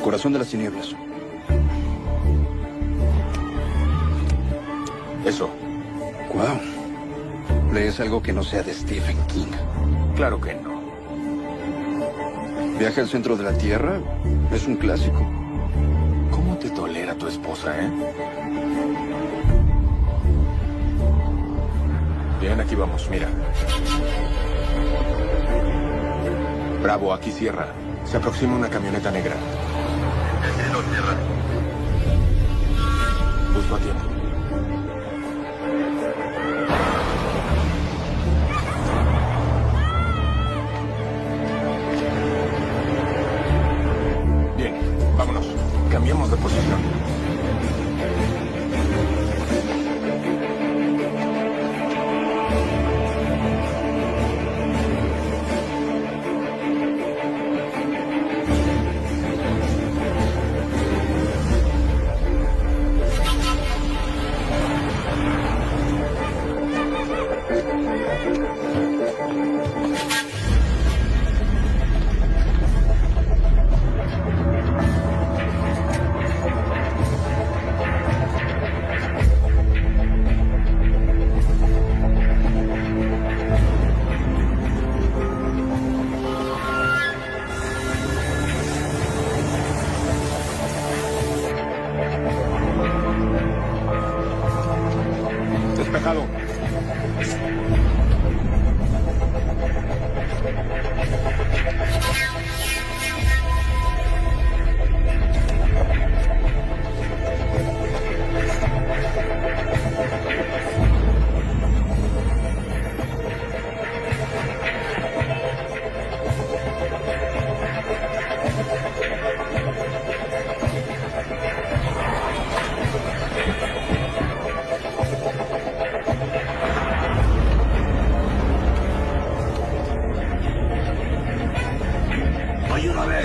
corazón de las tinieblas. Eso. Wow. ¿Lees algo que no sea de Stephen King? Claro que no. Viaje al centro de la Tierra es un clásico. ¿Cómo te tolera tu esposa, Bien, aquí vamos, mira. Bravo, aquí cierra. Se aproxima una camioneta negra. Entendido, cierra. Justo a tiempo. Bien, vámonos. Cambiamos de posición. Despejado. ¡Ayúdame!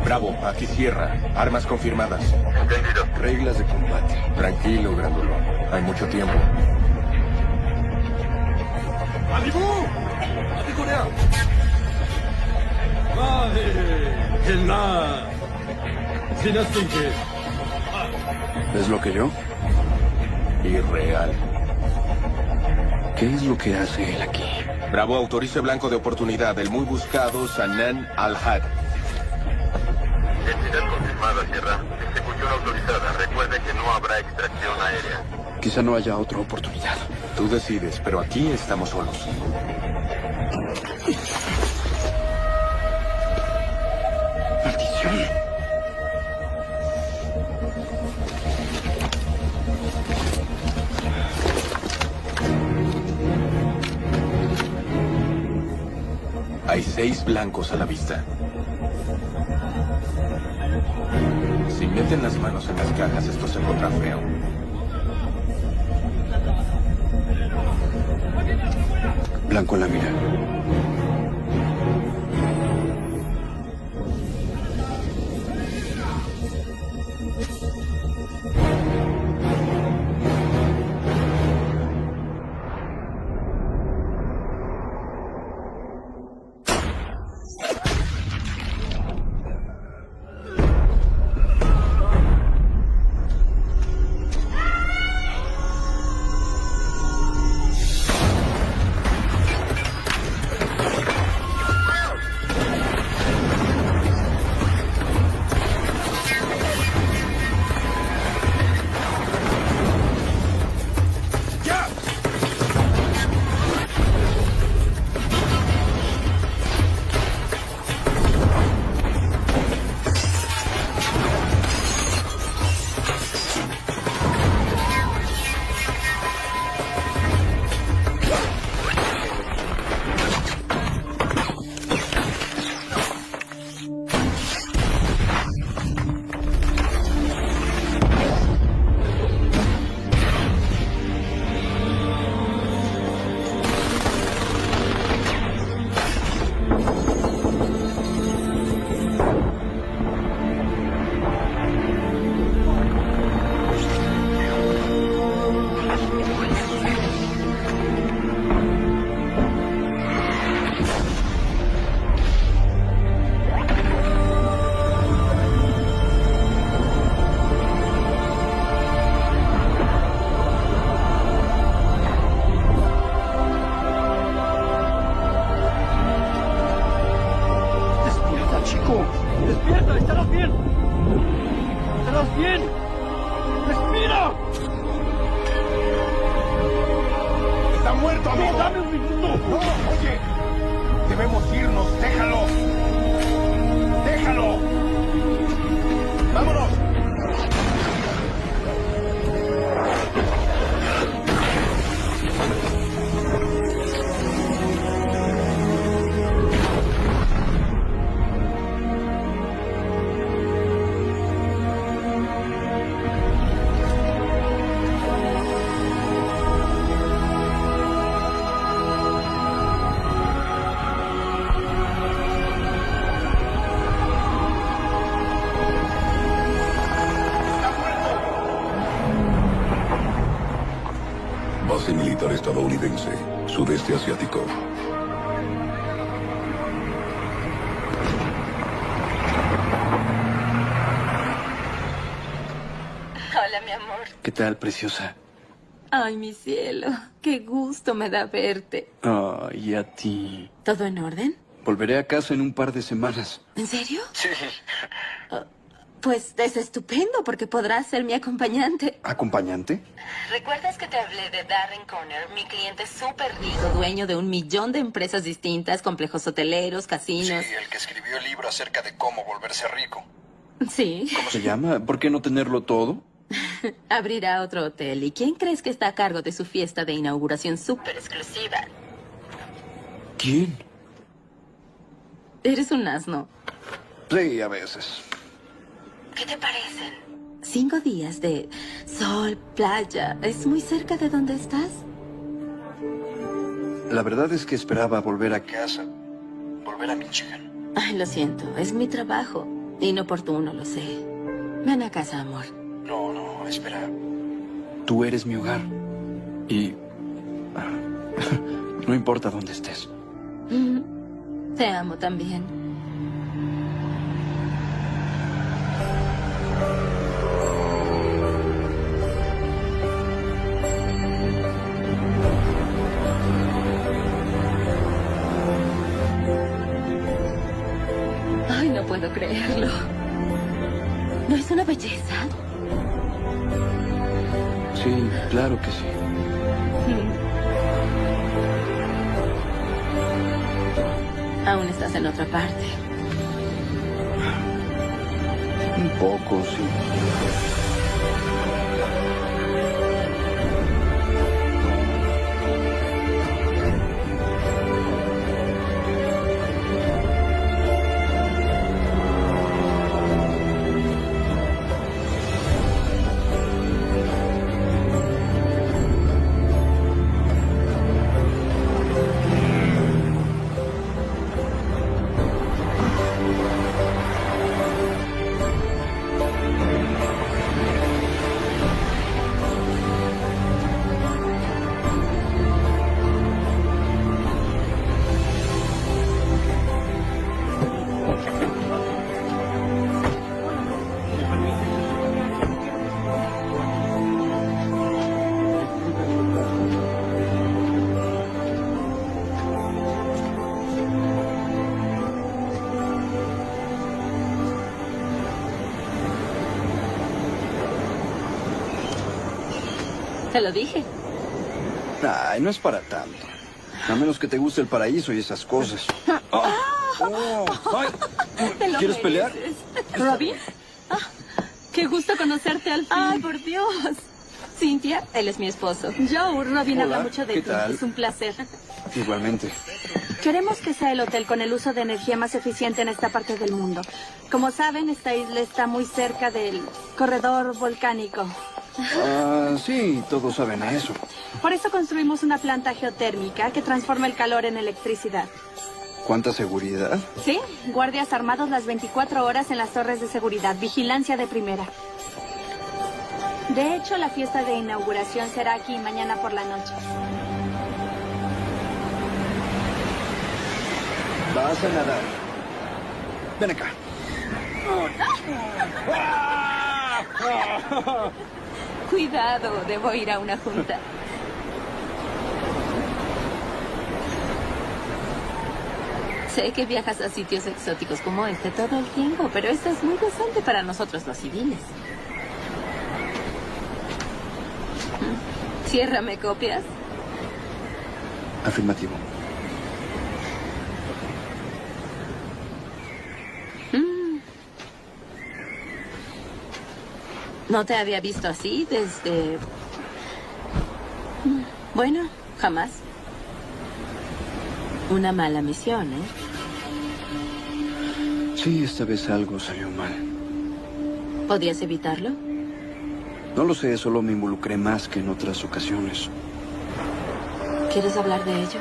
Bravo, aquí cierra. Armas confirmadas. Entendido. Reglas de combate. Tranquilo, grandulo. Hay mucho tiempo. ¡Amigo! ¡Amigo! ¡Helna! Sinastinke. ¿Es lo que yo? Irreal. ¿Qué es lo que hace él aquí? Bravo, autorice blanco de oportunidad. El muy buscado Sanan Al-Had. Identidad confirmada, cierra. Ejecución autorizada. Recuerde que no habrá extracción aérea. Quizá no haya otra oportunidad. Tú decides, pero aquí estamos solos. ¡Maldición! Hay 6 blancos a la vista. Si meten las manos en las cajas, esto se pondrá feo. Blanco en la mira. ¡Hijo! ¡Despierta! ¡Estarás bien! ¡Estarás bien! ¡Respira! ¡Está muerto, amigo! ¡Dame un minuto! ¡No! ¡Oye! ¡Debemos irnos! ¡Déjalo! ¡Déjalo! ¡Vámonos! Base militar estadounidense, sudeste asiático. Hola, mi amor. ¿Qué tal, preciosa? Ay, mi cielo. Qué gusto me da verte. Ay, ¿y a ti? ¿Todo en orden? Volveré a casa en un par de semanas. ¿En serio? Sí. Pues es estupendo porque podrás ser mi acompañante. ¿Acompañante? ¿Recuerdas que te hablé de Darren Conner, mi cliente súper rico, dueño de 1 millón de empresas distintas, complejos hoteleros, casinos? Sí, el que escribió el libro acerca de cómo volverse rico. Sí. ¿Cómo se llama? ¿Por qué no tenerlo todo? Abrirá otro hotel. ¿Y quién crees que está a cargo de su fiesta de inauguración súper exclusiva? ¿Quién? Eres un asno. Sí, a veces. ¿Qué te parecen? 5 días de sol, playa. ¿Es muy cerca de donde estás? La verdad es que esperaba volver a casa. Volver a Michigan. Ay, lo siento. Es mi trabajo. Inoportuno, lo sé. Ven a casa, amor. No, espera. Tú eres mi hogar. Y... no importa dónde estés. Te amo también. Ay, no puedo creerlo. ¿No es una belleza? Sí, claro que sí. Aún estás en otra parte. Un poco, sí. Te lo dije. Ay, no es para tanto. A menos que te guste el paraíso y esas cosas. Ay. Te lo ¿Quieres pelear? mereces. ¿Robin? Qué gusto conocerte al fin. Ay, por Dios. Cynthia, él es mi esposo. Joe, Robin Hola, habla mucho de ¿qué ti. tal? Es un placer. Igualmente. Queremos que sea el hotel con el uso de energía más eficiente en esta parte del mundo. Como saben, esta isla está muy cerca del corredor volcánico. Sí, todos saben eso. Por eso construimos una planta geotérmica que transforma el calor en electricidad. ¿Cuánta seguridad? Sí, guardias armados las 24 horas en las torres de seguridad, vigilancia de primera. De hecho, la fiesta de inauguración será aquí mañana por la noche. Vas a nadar. Ven acá. Cuidado, debo ir a una junta. Sé que viajas a sitios exóticos como este todo el tiempo, pero esto es muy decente para nosotros los civiles. Ciérrame copias. Afirmativo. No te había visto así desde... Bueno, jamás. Una mala misión, ¿eh? Sí, esta vez algo salió mal. ¿Podías evitarlo? No lo sé, solo me involucré más que en otras ocasiones. ¿Quieres hablar de ello?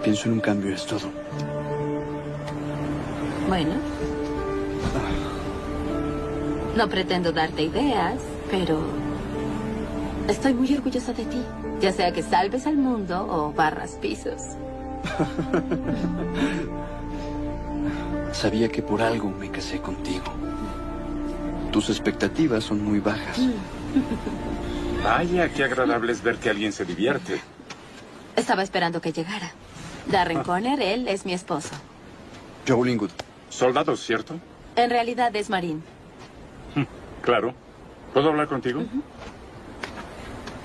Pienso en un cambio, es todo. Bueno. No pretendo darte ideas, pero estoy muy orgullosa de ti. Ya sea que salves al mundo o barras pisos. Sabía que por algo me casé contigo. Tus expectativas son muy bajas. Vaya, qué agradable es ver que alguien se divierte. Estaba esperando que llegara. Darren Conner, él es mi esposo. Joe Lingwood. Soldados, ¿cierto? En realidad es marín. Claro. ¿Puedo hablar contigo?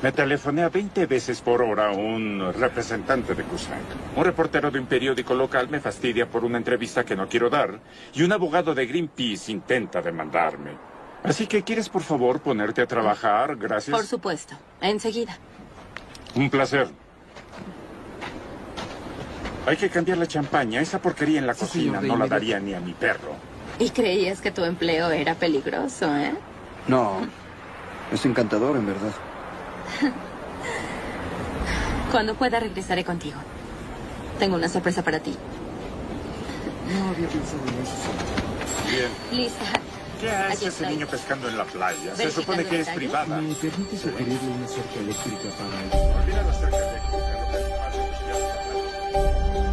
Me telefonea 20 veces por hora un representante de Cusack. Un reportero de un periódico local me fastidia por una entrevista que no quiero dar. Y un abogado de Greenpeace intenta demandarme. Así que, ¿quieres por favor ponerte a trabajar? Gracias. Por supuesto. Enseguida. Un placer. Hay que cambiar la champaña. Esa porquería en la cocina no la daría ni a mi perro. ¿Y creías que tu empleo era peligroso, eh? No, es encantador, en verdad. Cuando pueda regresaré contigo. Tengo una sorpresa para ti. No había pensado en eso. Bien. Lista. ¿Qué Aquí hace ese estoy. niño pescando en la playa? Se Verificando supone que es el privada. ¿Me permite sugerirle una cerca eléctrica para él? Olvida la cerca eléctrica, lo que es más entusiasta.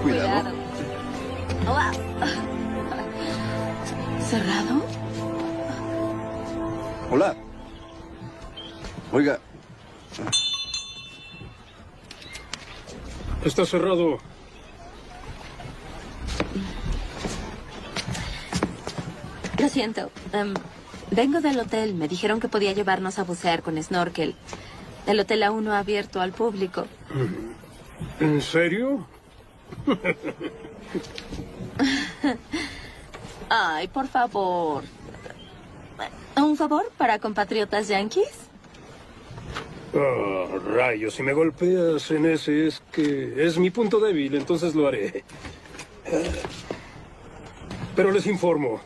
Cuidado. Wow. ¿Cerrado? Hola. Oiga, Está cerrado. Lo siento. Vengo del hotel. Me dijeron que podía llevarnos a bucear con snorkel. El hotel aún no ha abierto al público. ¿En serio? Ay, por favor. ¿Un favor para compatriotas yanquis? Oh, rayos, si me golpeas en ese es que es mi punto débil, entonces lo haré. Pero les informo,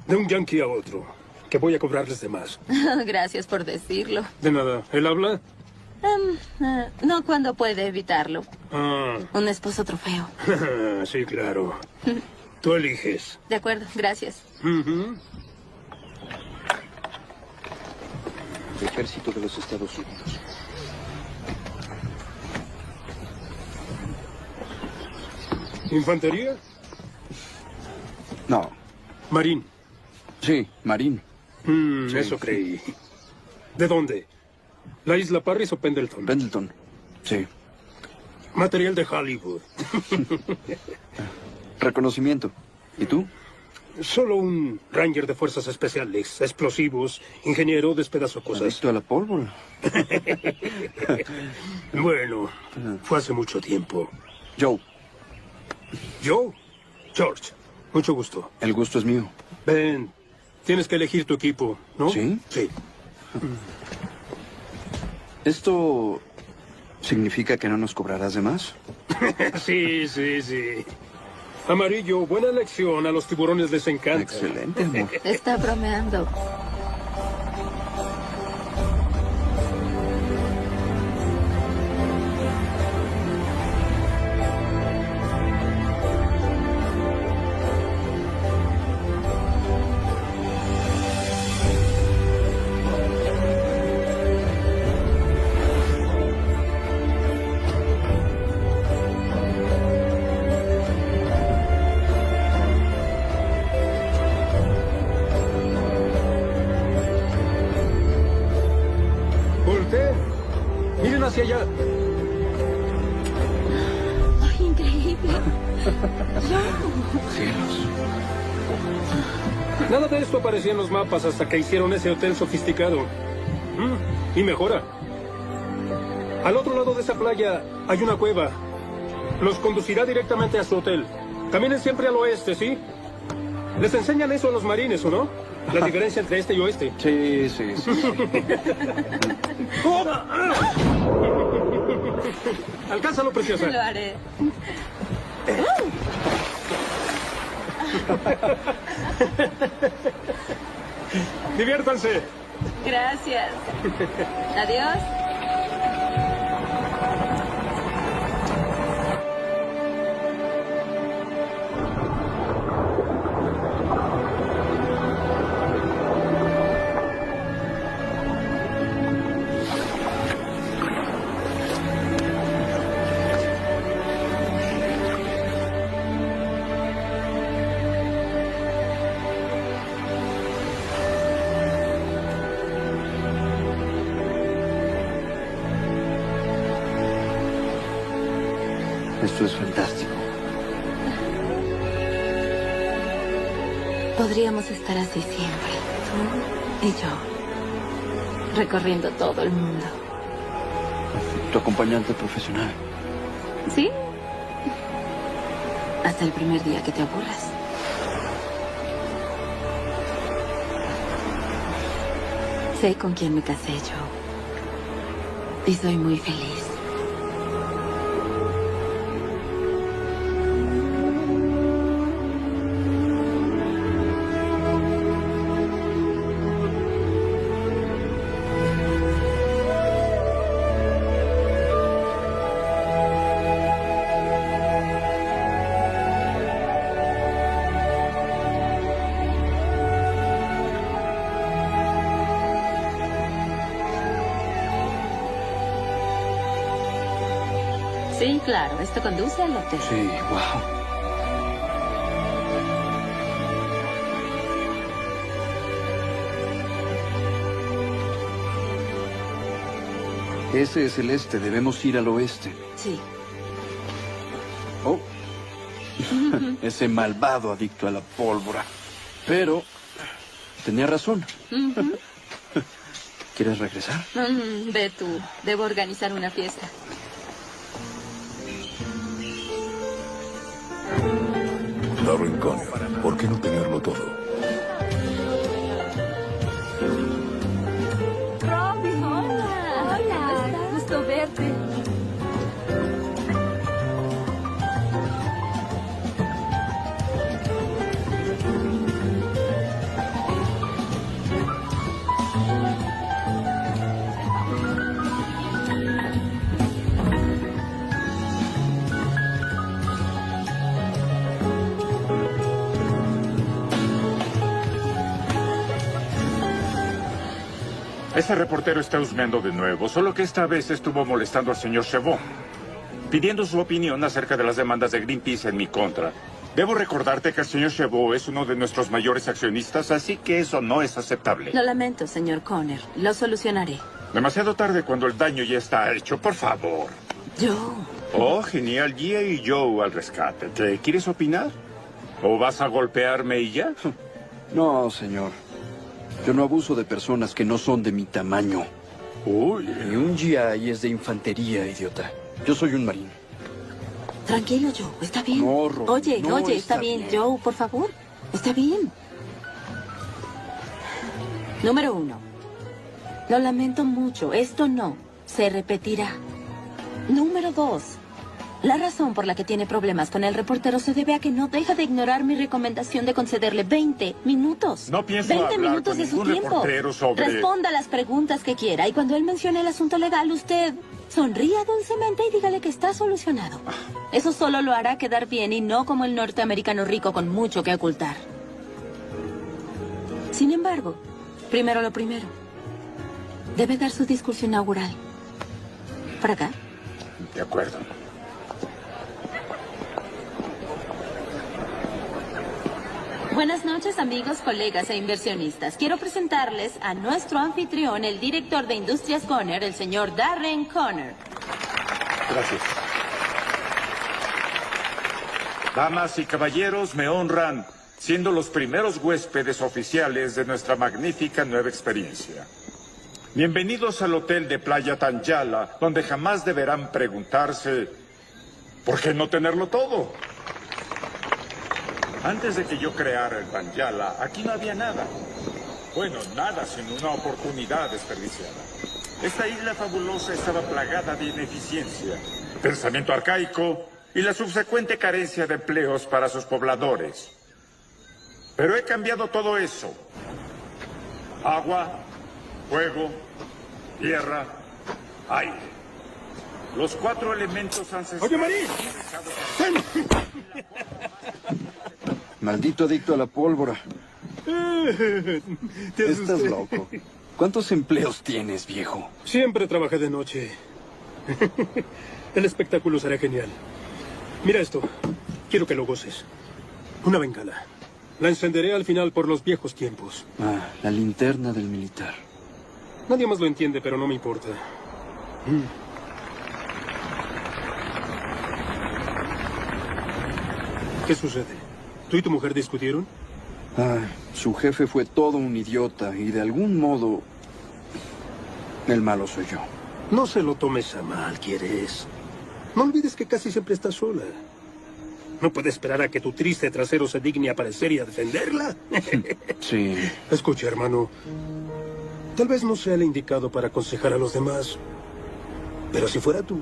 de un yankee a otro, que voy a cobrarles de más. Gracias por decirlo. De nada. ¿Él habla? No cuando puede evitarlo. Ah, Un esposo trofeo. sí, claro. Tú eliges. De acuerdo, gracias. Ujú. Ejército de los Estados Unidos. ¿Infantería? No. Marín. Sí, Marín. Sí. Eso creí. ¿De dónde? ¿La isla Parris o Pendleton? Pendleton. Sí. Material de Hollywood. Reconocimiento. ¿Y tú? Solo un ranger de fuerzas especiales, explosivos, ingeniero, despedazo cosas. Adicto a la pólvora. Bueno, fue hace mucho tiempo. Joe, ¿Yo? George, mucho gusto. el gusto es mío. Ben, tienes que elegir tu equipo, ¿no? ¿Sí? Sí. ¿Esto significa que no nos cobrarás de más? Sí. Amarillo, buena elección. A los tiburones les encanta. Excelente, amor. Está bromeando. hacia allá. ¡Ay, increíble! Cielos. Nada de esto aparecía en los mapas hasta que hicieron ese hotel sofisticado. Y mejora. Al otro lado de esa playa hay una cueva. Los conducirá directamente a su hotel. Caminen siempre al oeste, ¿sí? Les enseñan eso a los marines, ¿o no? La diferencia entre este y oeste. Sí, sí, sí. Alcánzalo, preciosa. Lo haré. Diviértanse. Gracias. Adiós. Esto es fantástico. Podríamos estar así siempre, tú y yo, recorriendo todo el mundo. Tu acompañante profesional. ¿Sí? Hasta el primer día que te aburras. Sé con quién me casé yo. Y soy muy feliz. Sí, claro, esto conduce al hotel. Sí, wow. Ese es el este, debemos ir al oeste. Sí. Oh. Ese malvado adicto a la pólvora. Pero tenía razón. ¿Quieres regresar? Ve tú, debo organizar una fiesta. Darren Connor, ¿por qué no tenerlo todo? Robin, hola. Hola. Gusto verte. Ese reportero está husmeando de nuevo, solo que esta vez estuvo molestando al señor Chabot, pidiendo su opinión acerca de las demandas de Greenpeace en mi contra. Debo recordarte que el señor Chabot es uno de nuestros mayores accionistas, así que eso no es aceptable. Lo lamento, señor Connor. Lo solucionaré. Demasiado tarde cuando el daño ya está hecho, por favor. Yo. Oh, genial, Gia y Joe al rescate. ¿Te quieres opinar? ¿O vas a golpearme y ya? No, señor. Yo no abuso de personas que no son de mi tamaño. Uy. Y un GI es de infantería, idiota. Yo soy un marín. Tranquilo, Joe. Está bien. No, Robin, Oye, no está bien. Joe, por favor. Está bien. Número 1. Lo lamento mucho. Esto no se repetirá. Número 2. La razón por la que tiene problemas con el reportero se debe a que no deja de ignorar mi recomendación de concederle 20 minutos. No pienso 20 hablar minutos con de su ningún tiempo. reportero sobre... Responda las preguntas que quiera y cuando él mencione el asunto legal, usted sonría dulcemente y dígale que está solucionado. Eso solo lo hará quedar bien y no como el norteamericano rico con mucho que ocultar. Sin embargo, primero lo primero. Debe dar su discurso inaugural. ¿Para acá? De acuerdo. Buenas noches, amigos, colegas e inversionistas. Quiero presentarles a nuestro anfitrión, el director de Industrias Conner, el señor Darren Conner. Gracias. Damas y caballeros, me honran siendo los primeros huéspedes oficiales de nuestra magnífica nueva experiencia. Bienvenidos al hotel de Playa Tanyala, donde jamás deberán preguntarse ¿por qué no tenerlo todo? Antes de que yo creara el Tanyala, aquí no había nada. Bueno, nada, sino una oportunidad desperdiciada. Esta isla fabulosa estaba plagada de ineficiencia, pensamiento arcaico y la subsecuente carencia de empleos para sus pobladores. Pero he cambiado todo eso. Agua, fuego, tierra, aire. Los 4 elementos ancestrales... ¡Oye, Marín! Maldito adicto a la pólvora. Estás loco. ¿Cuántos empleos tienes, viejo? Siempre trabajé de noche. El espectáculo será genial. Mira esto. Quiero que lo goces. Una bengala. La encenderé al final por los viejos tiempos. Ah, la linterna del militar. Nadie más lo entiende, pero no me importa. ¿Qué sucede? ¿Tú y tu mujer discutieron? Ah, su jefe fue todo un idiota y de algún modo el malo soy yo. No se lo tomes a mal, ¿quieres? No olvides que casi siempre estás sola. ¿No puedes esperar a que tu triste trasero se digne a aparecer y a defenderla? Sí. Escucha, hermano. Tal vez no sea el indicado para aconsejar a los demás. Pero si fuera tú,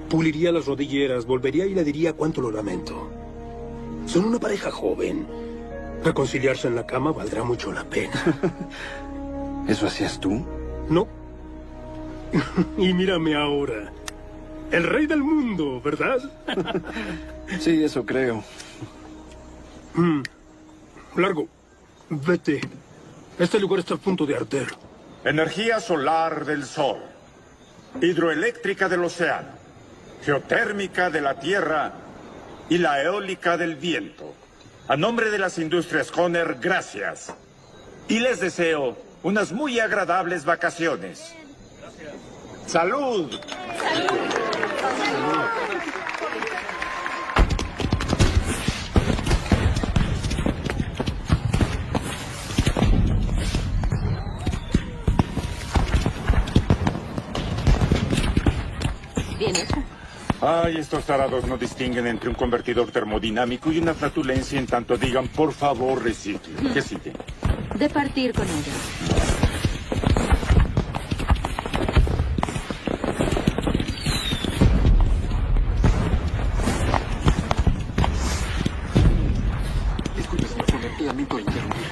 puliría las rodilleras, volvería y le diría cuánto lo lamento. Son una pareja joven. Reconciliarse en la cama valdrá mucho la pena. ¿Eso hacías tú? No. Y mírame ahora. El rey del mundo, ¿verdad? Sí, eso creo. Largo. Vete. Este lugar está a punto de arder. Energía solar del sol, hidroeléctrica del océano, geotérmica de la tierra y la eólica del viento. A nombre de las Industrias Conner, gracias. Y les deseo unas muy agradables vacaciones. ¡Salud! Bien hecho. Ay, estos tarados no distinguen entre un convertidor termodinámico y una flatulencia en tanto digan, por favor, recicle. ¿Qué sigue? De partir con ella. Disculpe, señor Fuller, lamento interrumpir.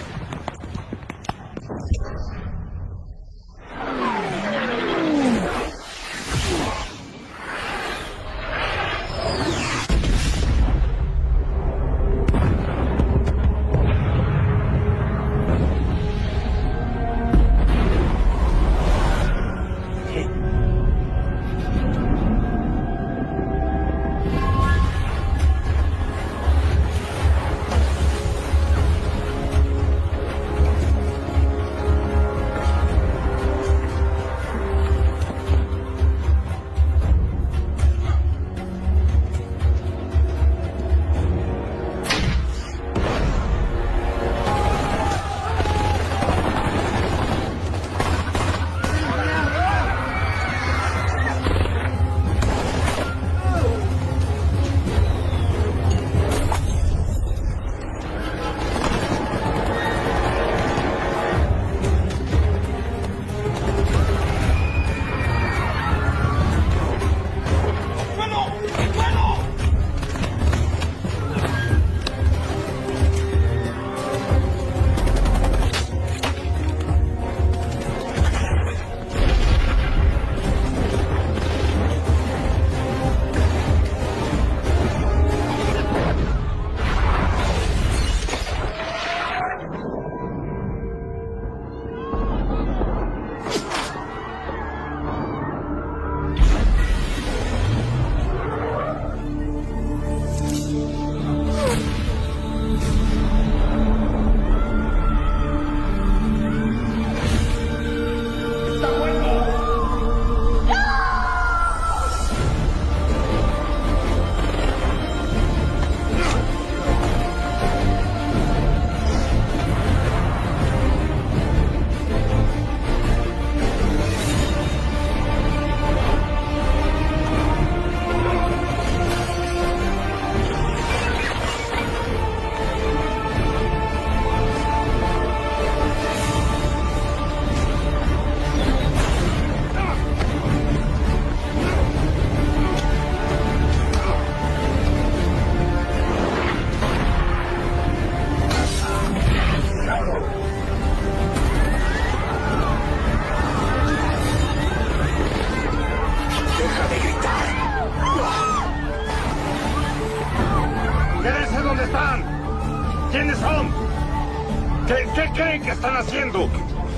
¿Qué creen que están haciendo?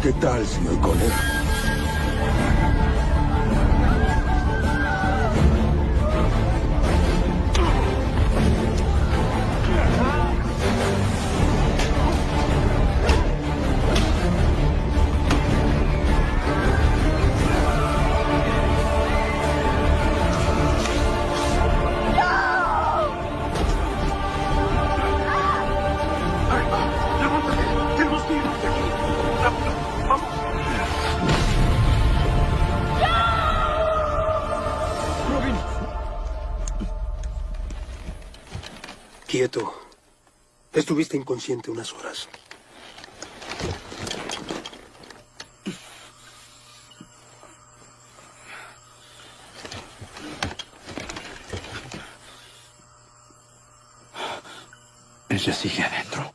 ¿Qué tal, señor Connor? Quieto. Estuviste inconsciente unas horas. Ella sigue adentro.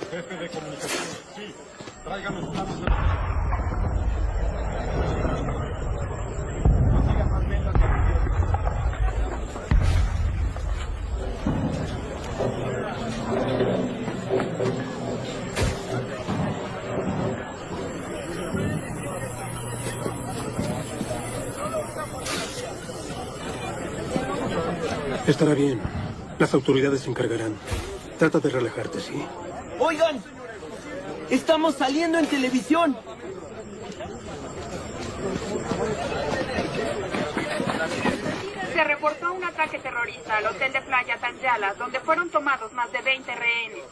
Jefe de comunicación, sí. Traigan los planos de... Estará bien. Las autoridades se encargarán. Trata de relajarte, ¿sí? Oigan, estamos saliendo en televisión. Se reportó un ataque terrorista al hotel de Playa Tanyala, donde fueron tomados más de 20 rehenes.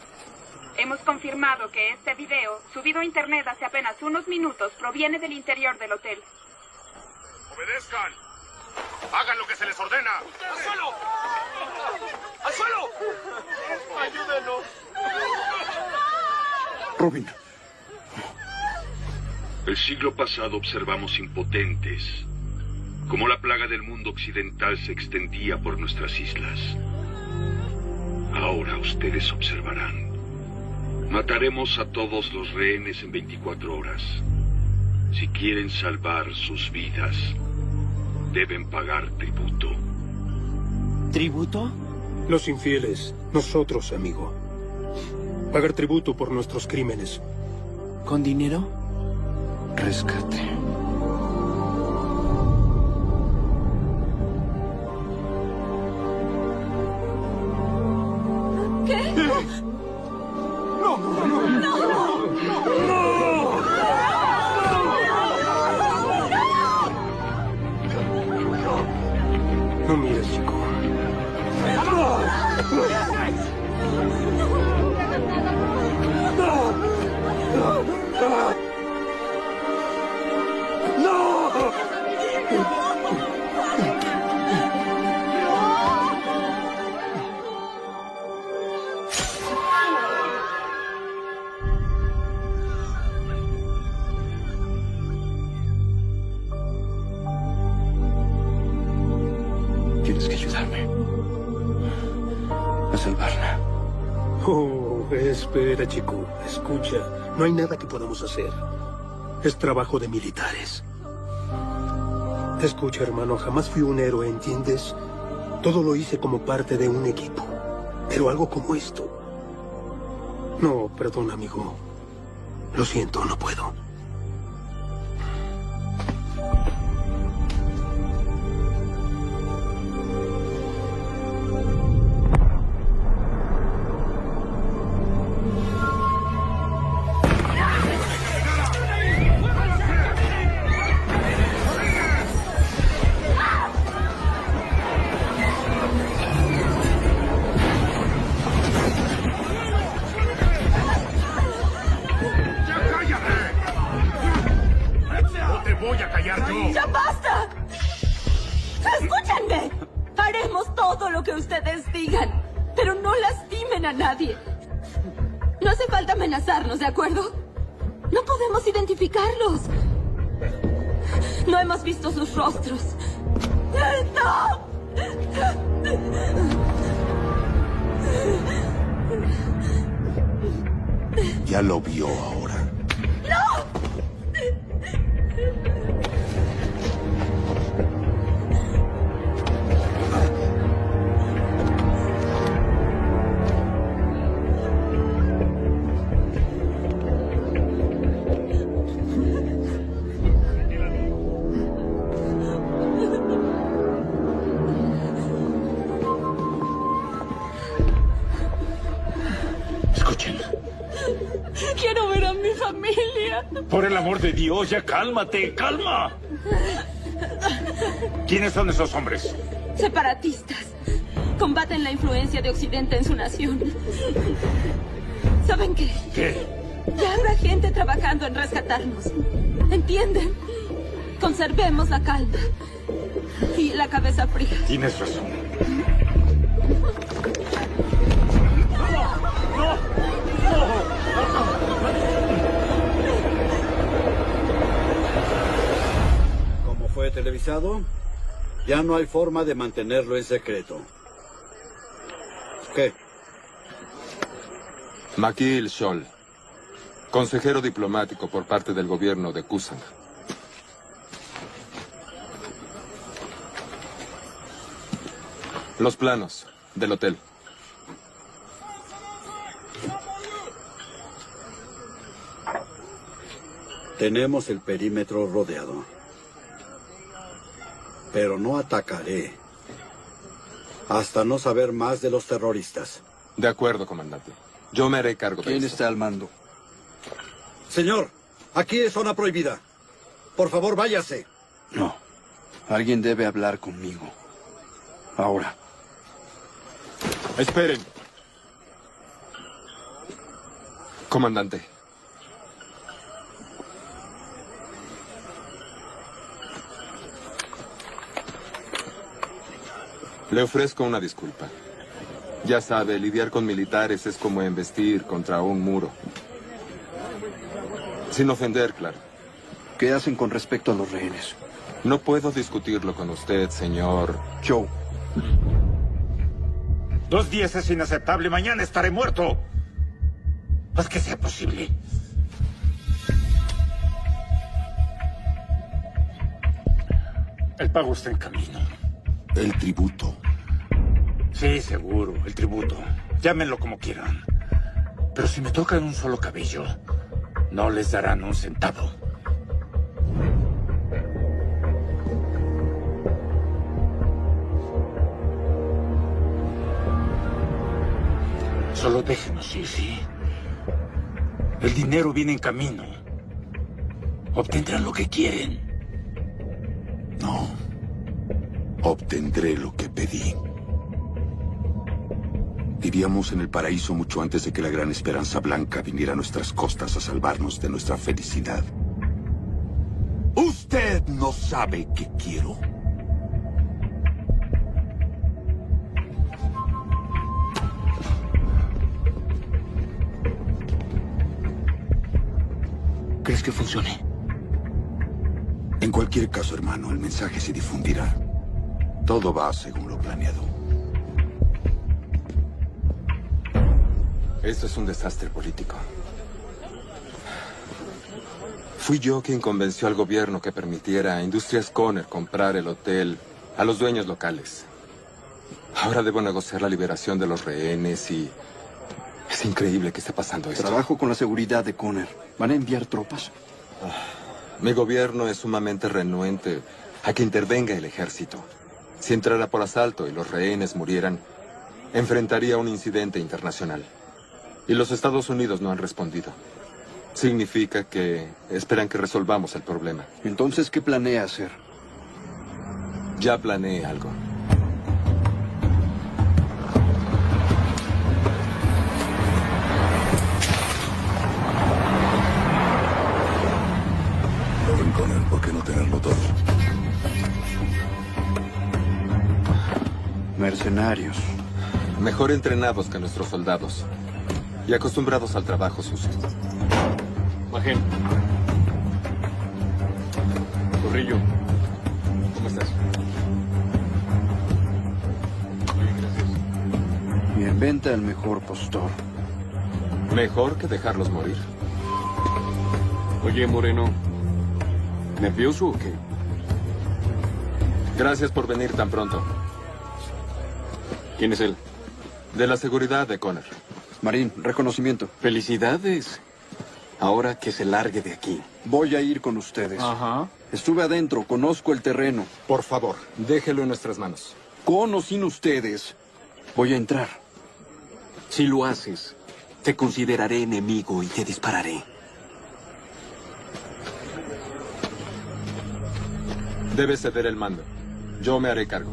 Hemos confirmado que este video, subido a internet hace apenas unos minutos, proviene del interior del hotel. ¡Obedezcan! ¡Hagan lo que se les ordena! ¡Al suelo! ¡Al suelo! ¡Ayúdenos! Robin. El siglo pasado observamos impotentes cómo la plaga del mundo occidental se extendía por nuestras islas. Ahora ustedes observarán. Mataremos a todos los rehenes en 24 horas. Si quieren salvar sus vidas, deben pagar tributo. ¿Tributo? Los infieles, nosotros, amigo. Pagar tributo por nuestros crímenes. ¿Con dinero? Rescate. No mires, chico. Tienes que ayudarme a salvarla. Oh, espera, chico. Escucha. No hay nada que podamos hacer. Es trabajo de militares. Escucha, hermano. Jamás fui un héroe, ¿entiendes? Todo lo hice como parte de un equipo. Pero algo como esto... No, perdón, amigo. Lo siento, no puedo. ¡Ya basta! ¡Escúchenme! Haremos todo lo que ustedes digan, pero no lastimen a nadie. No hace falta amenazarnos, ¿de acuerdo? No podemos identificarlos. No No hemos visto sus rostros. ¡No! Ya lo vio ahora. ¡No! Escuchen. Quiero ver a mi familia. Por el amor de Dios, ya cálmate, calma. ¿Quiénes son esos hombres? Separatistas. Combaten la influencia de Occidente en su nación. ¿Saben qué? ¿Qué? Ya habrá gente trabajando en rescatarnos. ¿Entienden? Conservemos la calma. Y la cabeza fría. Tienes razón. Como fue televisado, ya no hay forma de mantenerlo en secreto. ¿Qué? Makil Scholl, consejero diplomático por parte del gobierno de Kusang. Los planos del hotel. Tenemos el perímetro rodeado. Pero no atacaré hasta no saber más de los terroristas. De acuerdo, comandante. Yo me haré cargo de ¿Quién esto. está al mando? Señor, aquí es zona prohibida. Por favor, váyase. No. Alguien debe hablar conmigo. Ahora. Esperen. Comandante. Le ofrezco una disculpa. Ya sabe, lidiar con militares es como embestir contra un muro. Sin ofender, claro. ¿Qué hacen con respecto a los rehenes? No puedo discutirlo con usted, señor Chow. 2 días es inaceptable. Mañana estaré muerto. Haz que sea posible. El pago está en camino. El tributo. Sí, seguro, el tributo. Llámenlo como quieran. Pero si me tocan un solo cabello, no les darán un centavo. Solo déjenos ir, ¿sí? El dinero viene en camino. Obtendrán lo que quieren. No. Obtendré lo que pedí. Vivíamos en el paraíso mucho antes de que la gran esperanza blanca viniera a nuestras costas a salvarnos de nuestra felicidad. Usted no sabe qué quiero. ¿Crees que funcione? En cualquier caso, hermano, el mensaje se difundirá. Todo va según lo planeado. Esto es un desastre político. Fui yo quien convenció al gobierno que permitiera a Industrias Conner comprar el hotel a los dueños locales. Ahora debo negociar la liberación de los rehenes y... es increíble que esté pasando esto. Trabajo con la seguridad de Conner. ¿Van a enviar tropas? Mi gobierno es sumamente renuente a que intervenga el ejército. Si entrara por asalto y los rehenes murieran, enfrentaría un incidente internacional. Y los Estados Unidos no han respondido. Significa que esperan que resolvamos el problema. Entonces, ¿qué planea hacer? Ya planeé algo. Conner, ¿por qué no tenerlo todo? Mercenarios. Mejor entrenados que nuestros soldados. Y acostumbrados al trabajo sucio. Magén. Corrillo. ¿cómo estás? Bien, vente al mejor postor. Mejor que dejarlos morir. Oye, Moreno, ¿nervioso o qué? Gracias por venir tan pronto. ¿Quién es él? De la seguridad de Connor. Marín, reconocimiento. Felicidades. Ahora que se largue de aquí. Voy a ir con ustedes. Ajá. Estuve adentro, conozco el terreno. Por favor, déjelo en nuestras manos. Con o sin ustedes, voy a entrar. Si lo haces, te consideraré enemigo y te dispararé. Debes ceder el mando. Yo me haré cargo.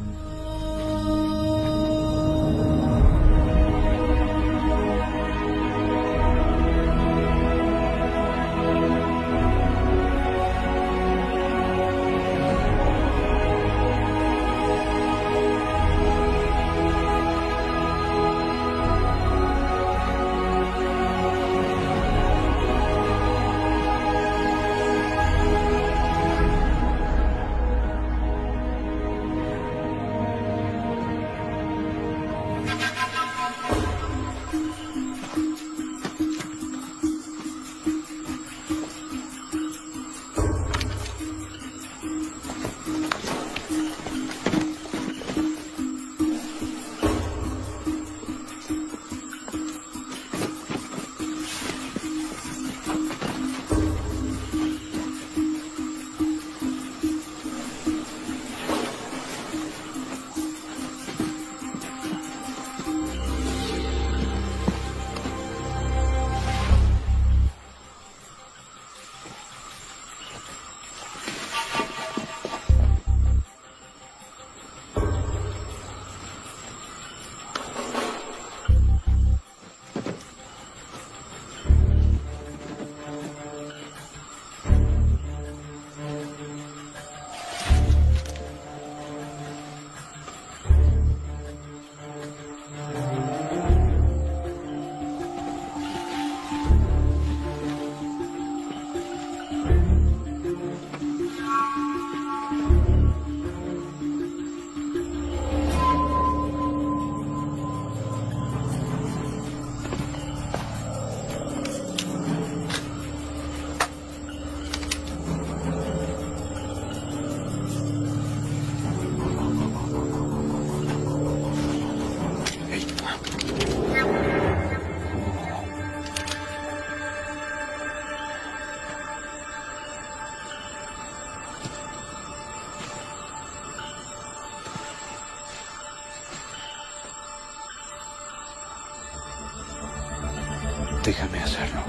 Déjame hacerlo.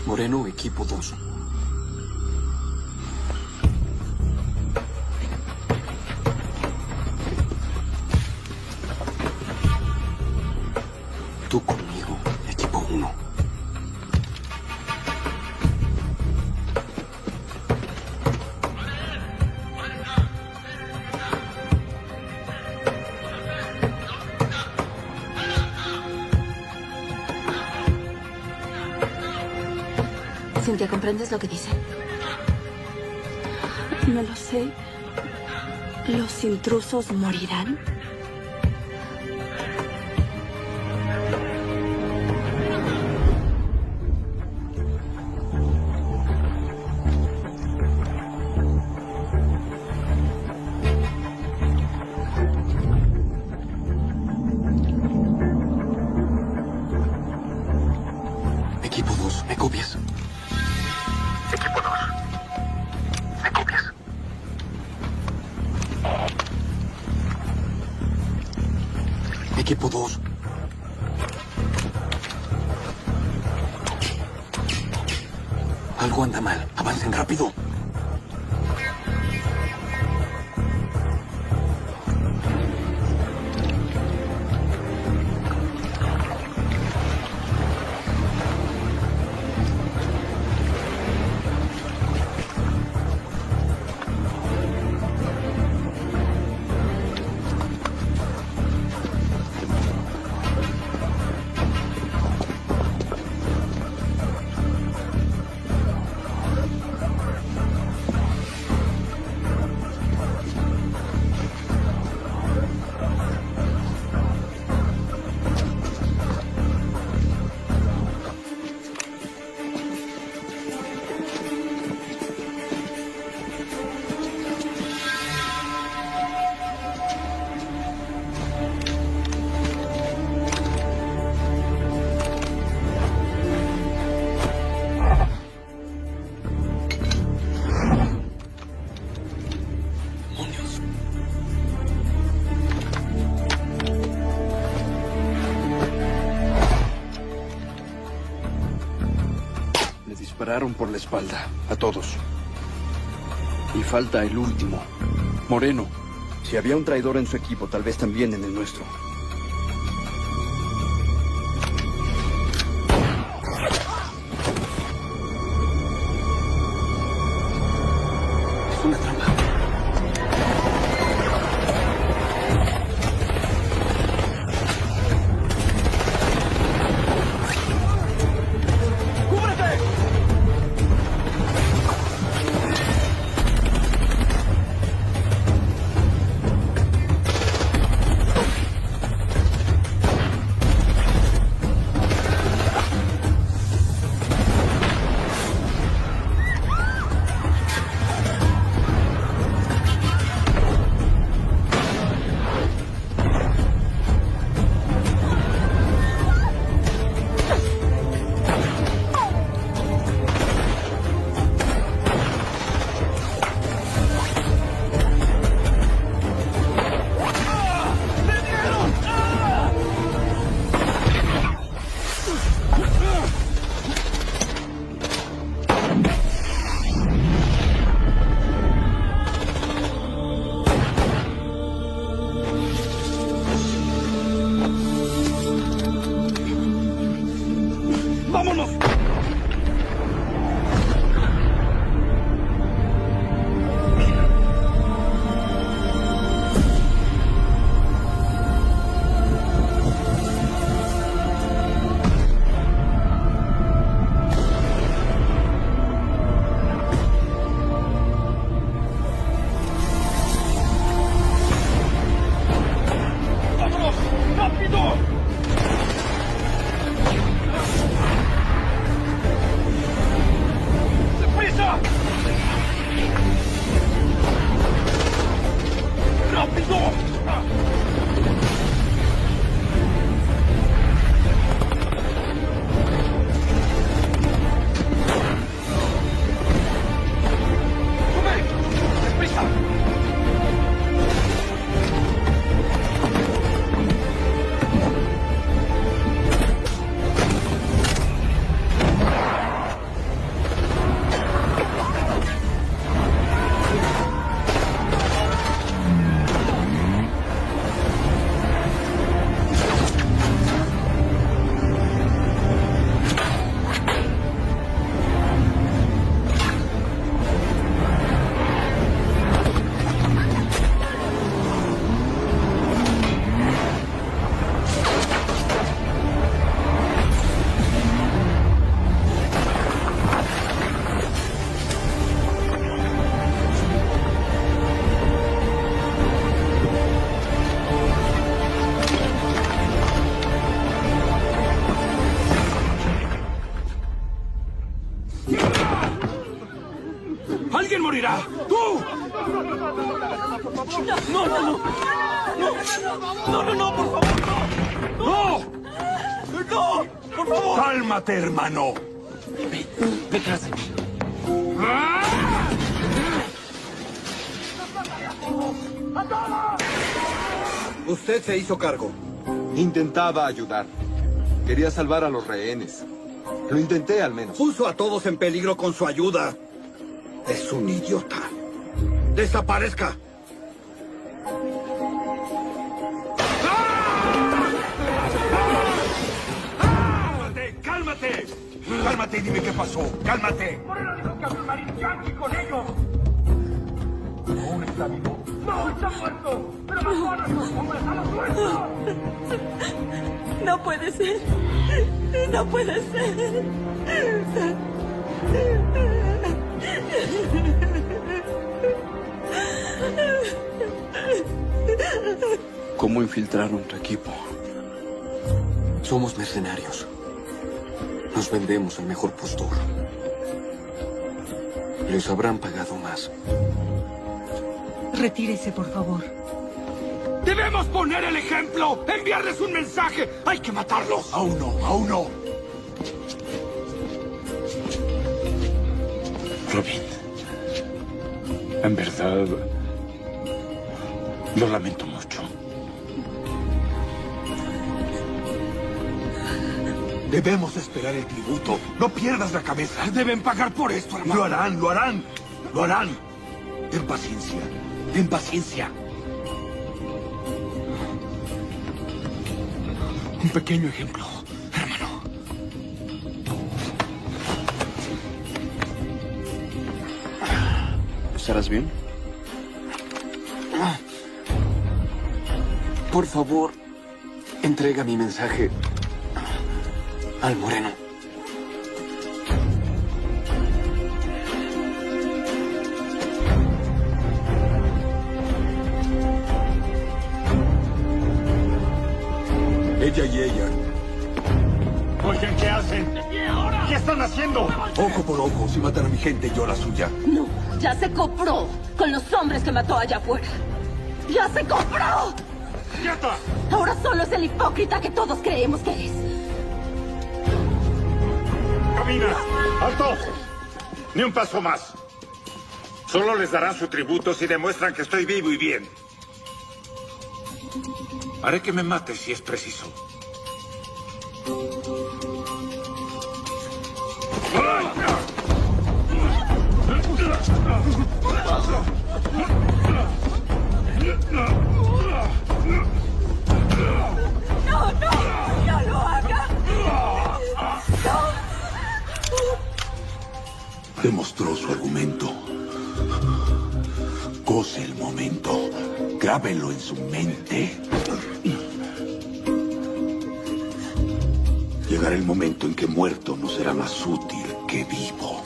Moreno, equipo 2. Tú conmigo, equipo 1. Cintia, ¿comprendes lo que dice? No lo sé. ¿Los intrusos morirán? Equipo 2, ¿me copias? Equipo 2. ¿Me copias? Equipo 2. Algo anda mal. Avancen rápido. Dispararon por la espalda, a todos. Y falta el último, Moreno. Si había un traidor en su equipo, tal vez también en el nuestro. Es una trampa. ¡Alguien morirá! ¡Tú! ¡No, no, no! ¡No, no, no, por favor, no! ¡No! ¡No! ¡Por favor! ¡Cálmate, hermano! Ve tras de mí. Usted se hizo cargo. Intentaba ayudar. Quería salvar a los rehenes. Lo intenté al menos. Puso a todos en peligro con su ayuda. Es un idiota. ¡Desaparezca! ¡Cálmate! ¡Cálmate! ¡Cálmate y dime qué pasó! ¡Cálmate! Moreno dijo que había un marine yankee con ellos. ¿Aún está vivo? ¡No, está muerto! ¡Pero mató a nuestros hombres, a los nuestros! No puede ser. No puede ser. ¿Cómo infiltraron tu equipo? Somos mercenarios. Nos vendemos al mejor postor. Les habrán pagado más. Retírese, por favor. ¡Debemos poner el ejemplo! ¡Enviarles un mensaje! ¡Hay que matarlos! Aún no, aún no. Robin, en verdad, lo lamento mucho. Debemos esperar el tributo. No pierdas la cabeza. Deben pagar por esto, hermano. Lo harán, lo harán. Lo harán. Ten paciencia. Ten paciencia. Un pequeño ejemplo, hermano. ¿Estarás bien? Por favor, entrega mi mensaje al Moreno. Ella y ella. Oigan, ¿qué hacen? ¿Qué están haciendo? Ojo por ojo. Si matan a mi gente, yo la suya. No, ya se compró con los hombres que mató allá afuera. ¡Ya se compró! ¡Quieta! Ahora solo es el hipócrita que todos creemos que es. ¡Camina! ¡Alto! Ni un paso más. Solo les darán su tributo si demuestran que estoy vivo y bien. Haré que me mate si es preciso. ¡No, no! ¡No lo haga! Demostró su argumento. Goce el momento. Grábelo en su mente. Llegará el momento en que muerto no será más útil que vivo.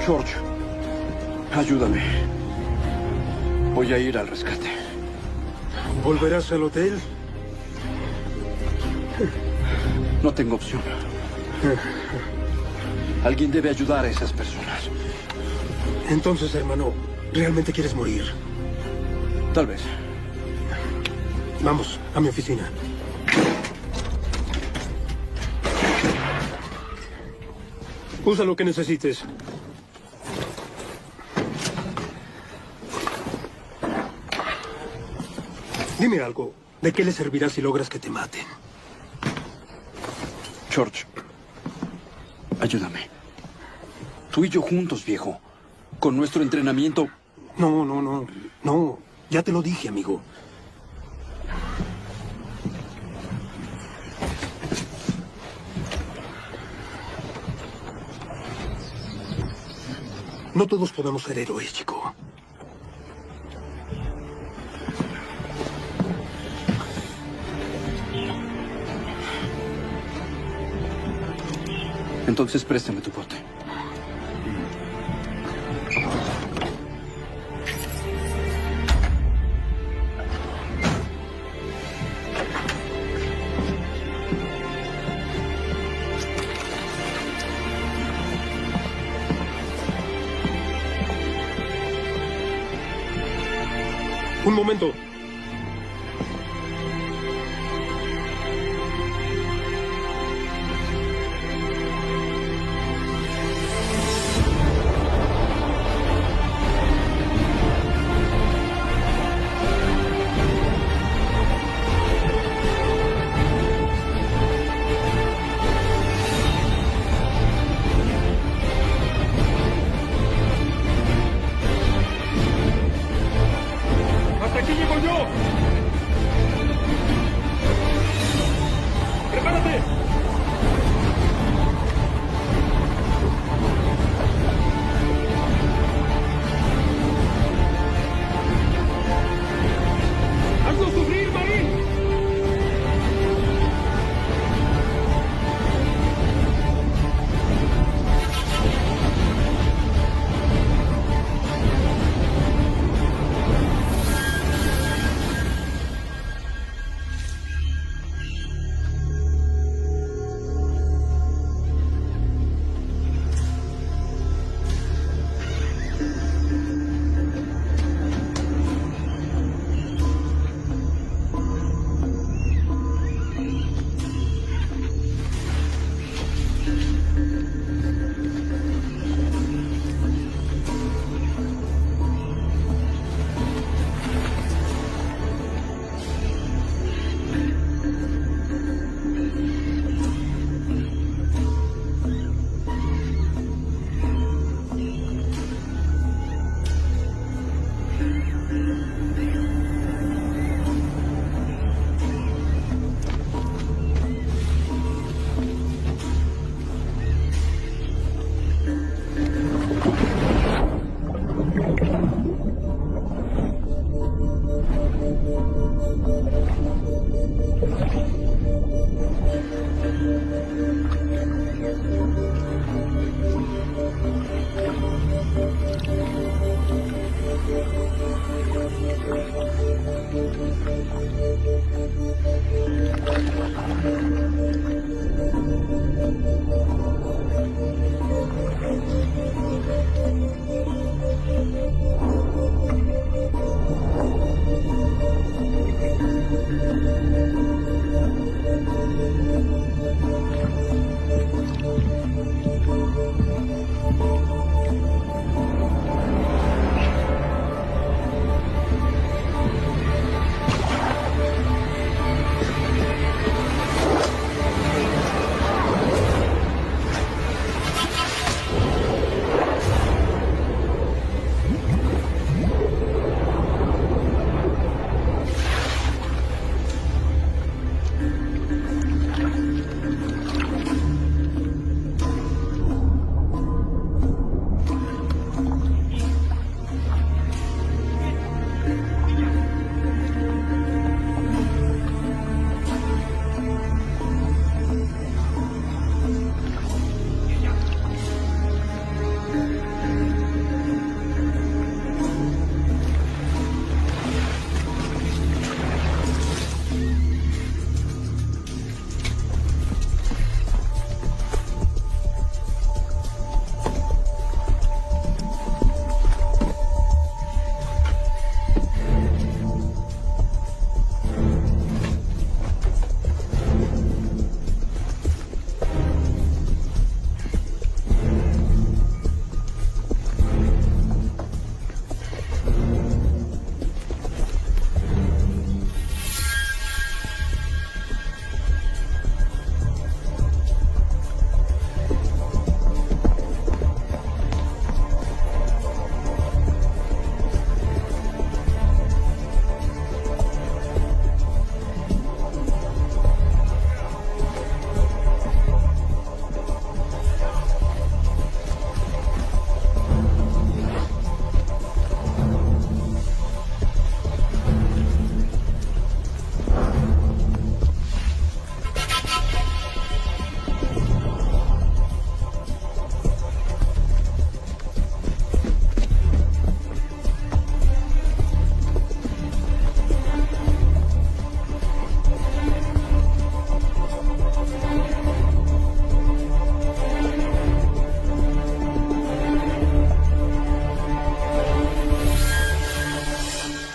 George, ayúdame. Voy a ir al rescate. ¿Volverás al hotel? No tengo opción. Alguien debe ayudar a esas personas. Entonces, hermano, ¿realmente quieres morir? Tal vez. Vamos, a mi oficina. Usa lo que necesites. Dime algo. ¿De qué le servirá si logras que te maten? George, ayúdame. Tú y yo juntos, viejo. Con nuestro entrenamiento... No. Ya te lo dije, amigo. No todos podemos ser héroes, chico. Entonces préstame tu bote. Un momento. ¡Hasta aquí llego yo!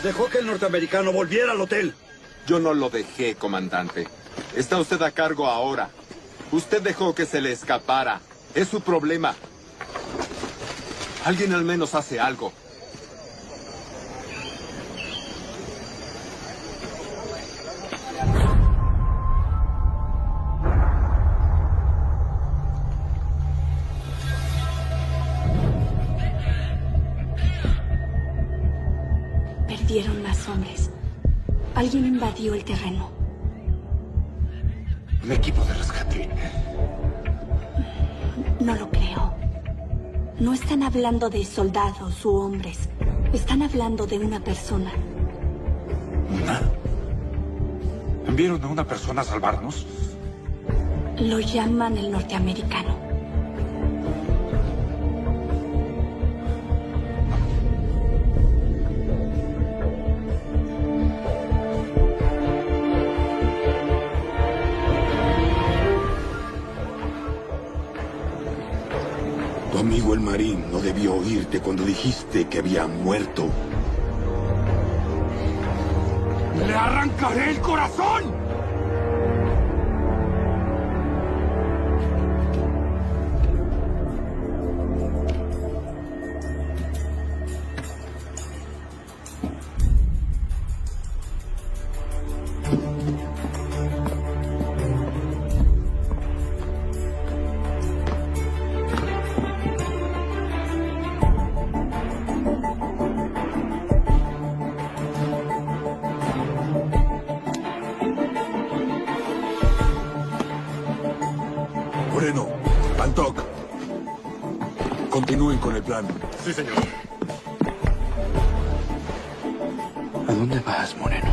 Dejó que el norteamericano volviera al hotel. Yo no lo dejé, comandante. Está usted a cargo ahora. Usted dejó que se le escapara. Es su problema. Alguien al menos hace algo. Perdieron más hombres. Alguien invadió el terreno. Un equipo de rescate. No lo creo. No están hablando de soldados u hombres. Están hablando de una persona. ¿Una? ¿Enviaron a una persona a salvarnos? Lo llaman el norteamericano. Tu amigo el marín no debió oírte cuando dijiste que había muerto. ¡Le arrancaré el corazón! Moreno, Pantoc. Continúen con el plan. Sí, señor. ¿A dónde vas, Moreno?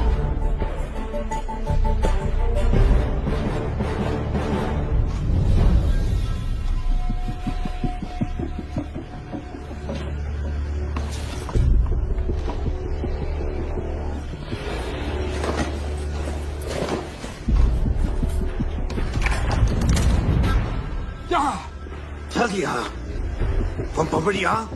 Talia. Pamparia.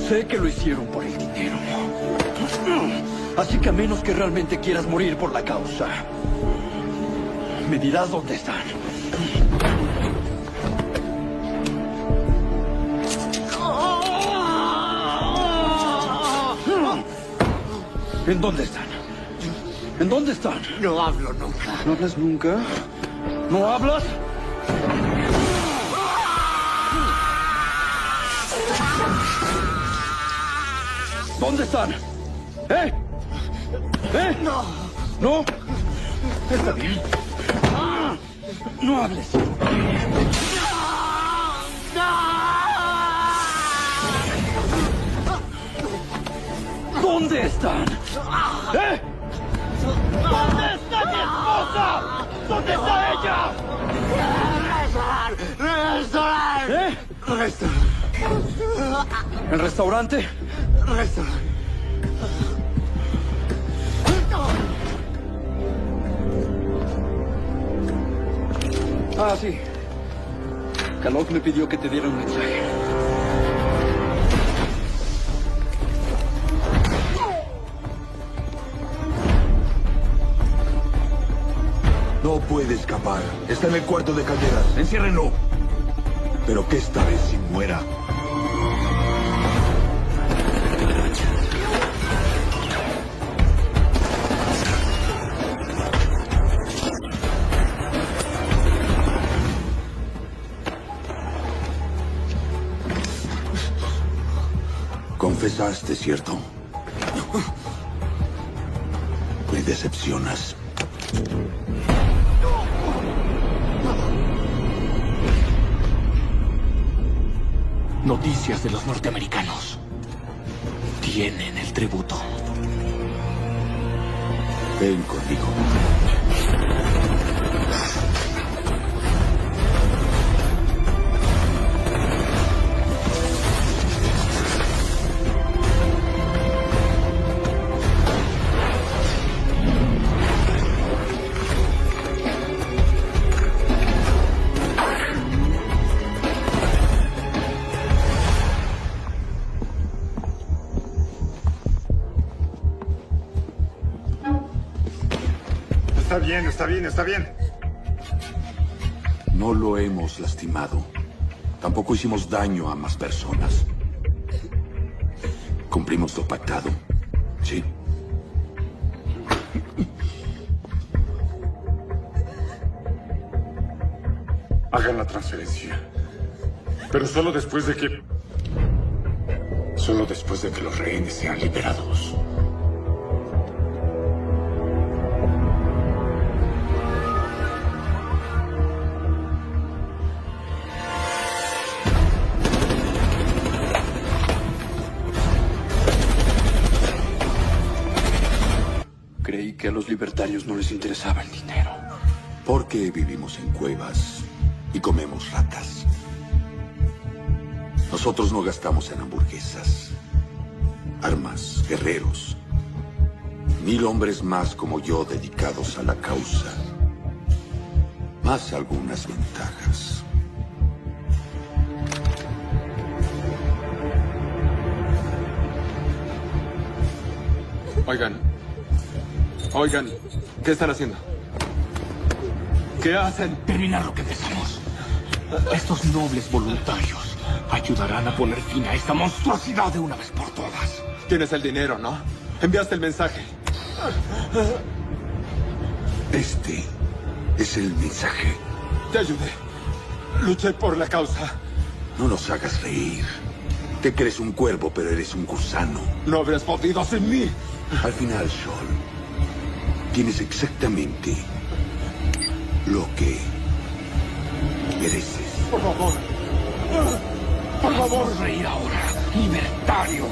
Sé que lo hicieron por el dinero. Así que a menos que realmente quieras morir por la causa, me dirás dónde están. ¿En dónde están? ¿En dónde están? No hablo nunca. ¿No hablas nunca? ¿No hablas? ¿Dónde están? ¿Eh? ¿Eh? No. ¿No? Está bien. No hables. ¿Dónde están? ¿Eh? ¿Dónde está mi esposa? ¿Dónde está ella? ¿Eh? ¿El restaurante? Ah, sí. Kalok me pidió que te diera un mensaje. No puede escapar. Está en el cuarto de calderas. Enciérrenlo. Pero que esta vez sí muera. Regresaste, ¿cierto? Me decepcionas. Noticias de los norteamericanos. Tienen el tributo. Ven conmigo. Está bien. No lo hemos lastimado. Tampoco hicimos daño a más personas. Cumplimos lo pactado. Sí. Hagan la transferencia. Pero solo después de que... Solo después de que los rehenes sean liberados. Creí que a los libertarios no les interesaba el dinero. Porque vivimos en cuevas y comemos ratas. Nosotros no gastamos en hamburguesas, armas, guerreros. 1000 hombres más como yo dedicados a la causa. Más algunas ventajas. Oigan, ¿qué están haciendo? ¿Qué hacen? Terminar lo que empezamos. Estos nobles voluntarios ayudarán a poner fin a esta monstruosidad de una vez por todas. Tienes el dinero, ¿no? Enviaste el mensaje. Este es el mensaje. Te ayudé. Luché por la causa. No nos hagas reír. Te crees un cuervo, pero eres un gusano. No habrías podido sin mí. Al final, Sol, tienes exactamente lo que mereces. Por favor. Por favor. Reír ahora, libertario.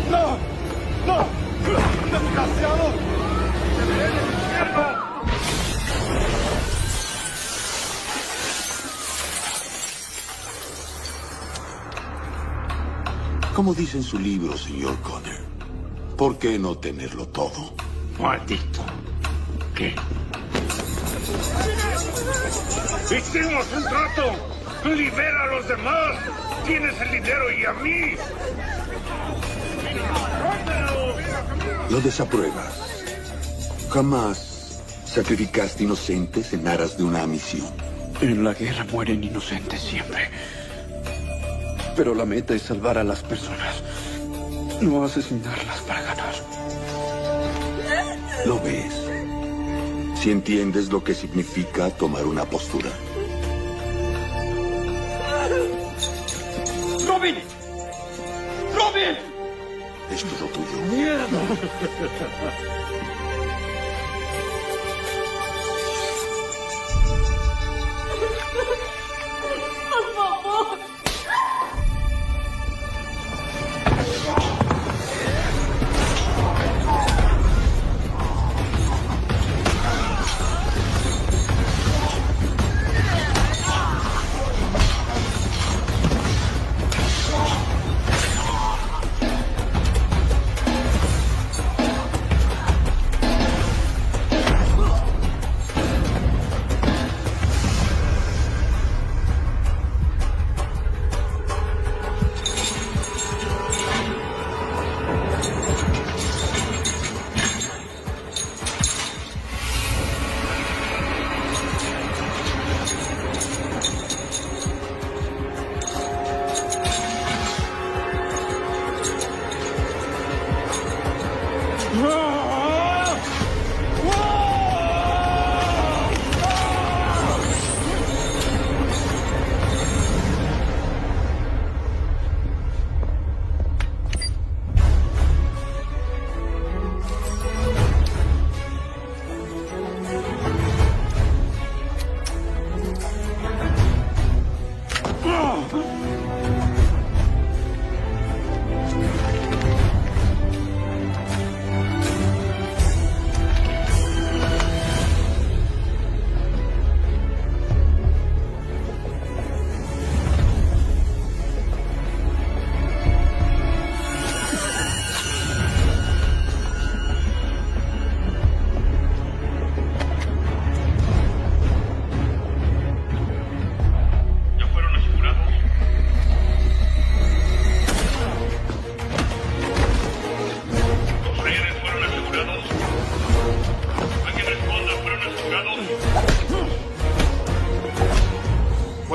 ¡No! ¡No! ¡Desgraciado! Como dice en su libro, señor Connor, ¿por qué no tenerlo todo? Maldito. ¿Qué? ¡Hicimos un trato! ¡Libera a los demás! ¡Tienes el dinero y a mí! Lo desapruebas. Jamás sacrificaste inocentes en aras de una misión. En la guerra mueren inocentes siempre. Pero la meta es salvar a las personas, no asesinarlas para ganar. ¿Lo ves? Si entiendes lo que significa tomar una postura. ¡Robin! ¡Robin! Es todo tuyo. ¡Mierda! ¡Por favor!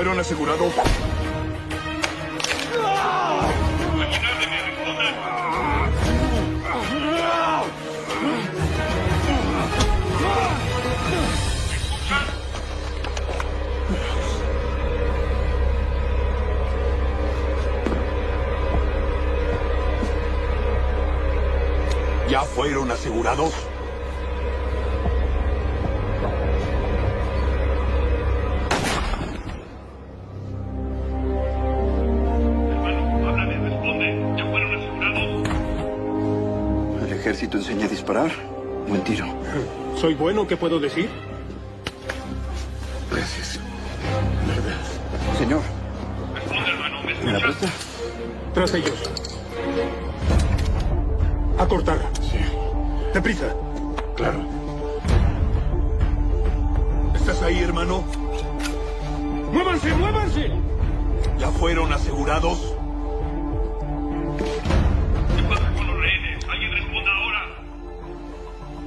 fueron asegurados? ¿Ya fueron asegurados? El ejército enseña a disparar. Buen tiro. ¿Soy bueno? ¿Qué puedo decir? Gracias. Señor. ¿Me la presta? Tras ellos. A cortar. Sí. Deprisa. Claro. ¿Estás ahí, hermano? ¡Muévanse, muévanse! ¿Ya fueron asegurados? ¿Qué pasa con los rehenes? ¿Alguien responda ahora?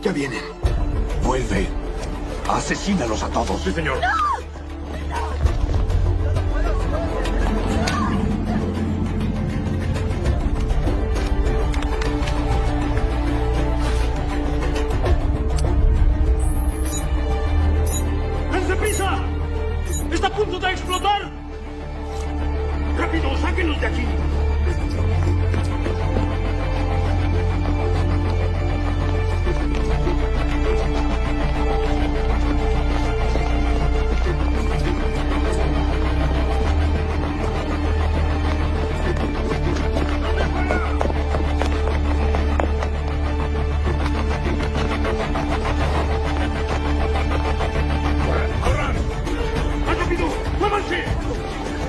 Ya vienen. Vuelve. Asesínalos a todos. Sí, señor. ¡Dense prisa! ¡Está a punto de explotar! ¡Rápido, sáquenlos de aquí! ¡Más rápido! ¡Muévanse!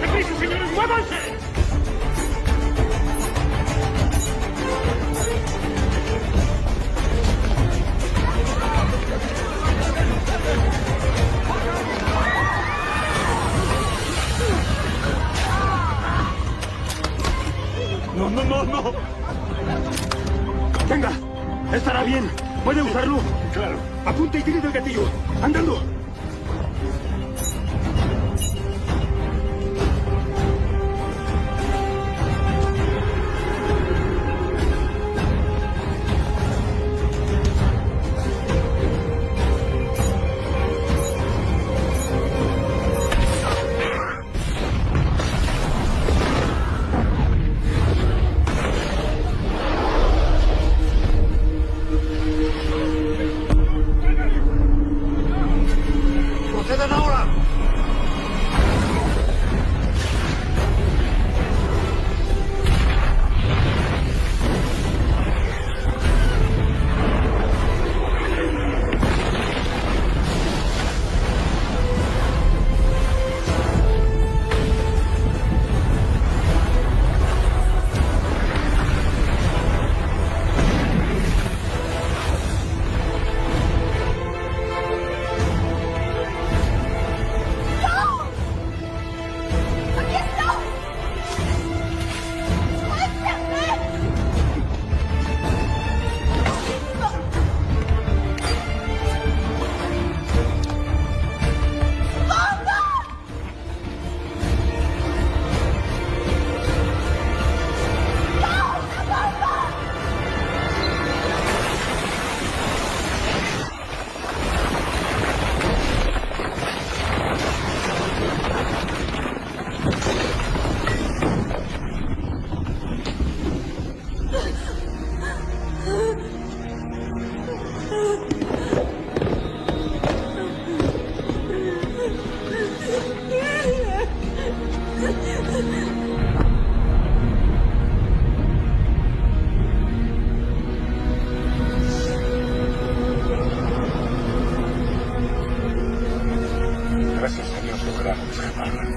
¡Deprisa, señores! ¡Muévanse! No, no, no, no. Venga, estará bien. ¿Puede usarlo? Claro. Apunte y tire del gatillo. ¡Andando! ¡Procedan ahora! Gracias a Dios logramos escapar.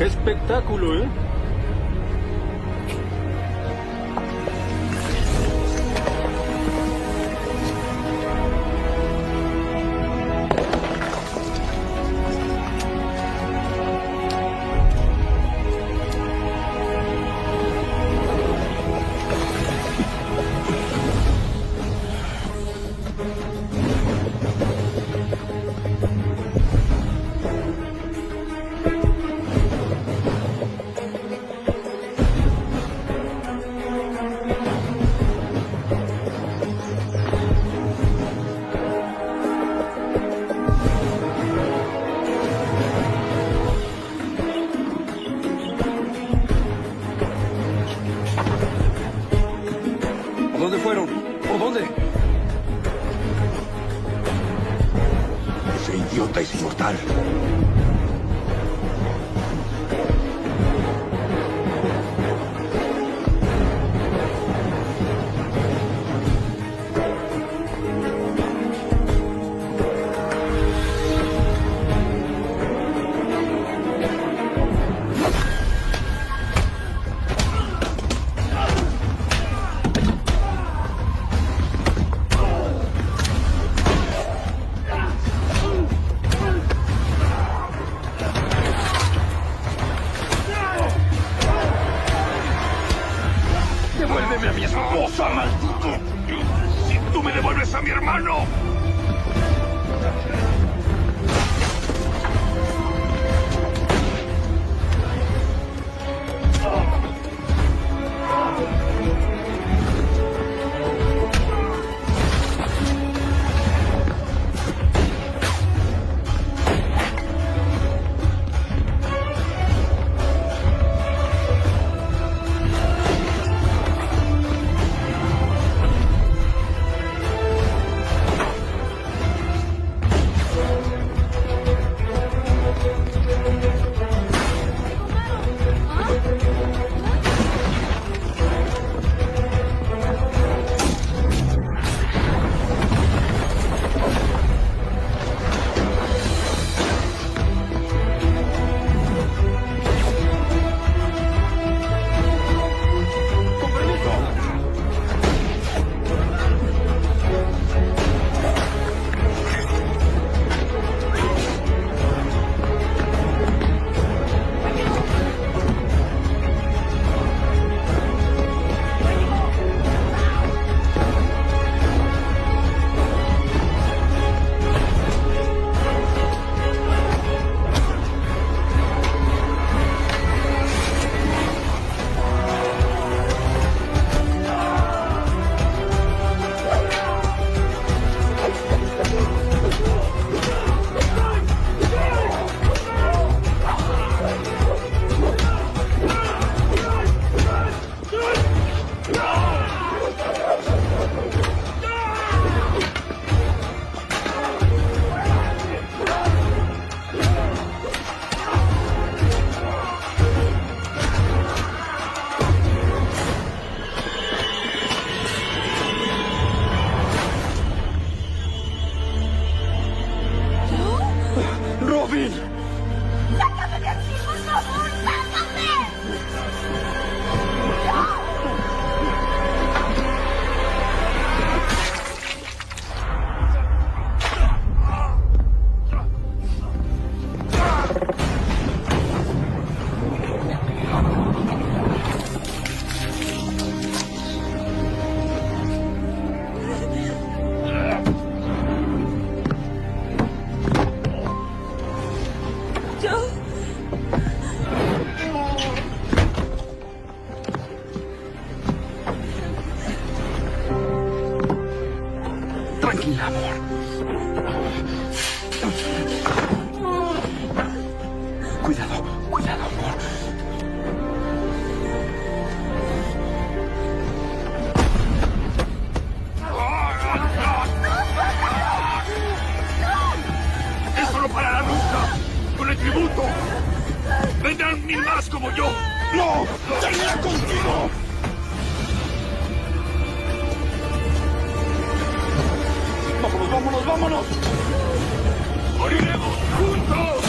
¡Qué espectáculo, eh! ¿A dónde fueron? ¿Por dónde? Ese idiota es inmortal. ¡Devuélveme a mi esposa, maldito! ¡Si tú me devuelves a mi hermano! ¡Robin! ¡Sácame de aquí, por favor! ¡Sácame! Tranquila, amor. Cuidado, cuidado, amor. ¡Esto no parará nunca! ¡Con el tributo! ¡Vendrán 1000 más como yo! ¡No! ¡Termina contigo! ¡Vámonos, vámonos, vámonos! ¡Moriremos juntos!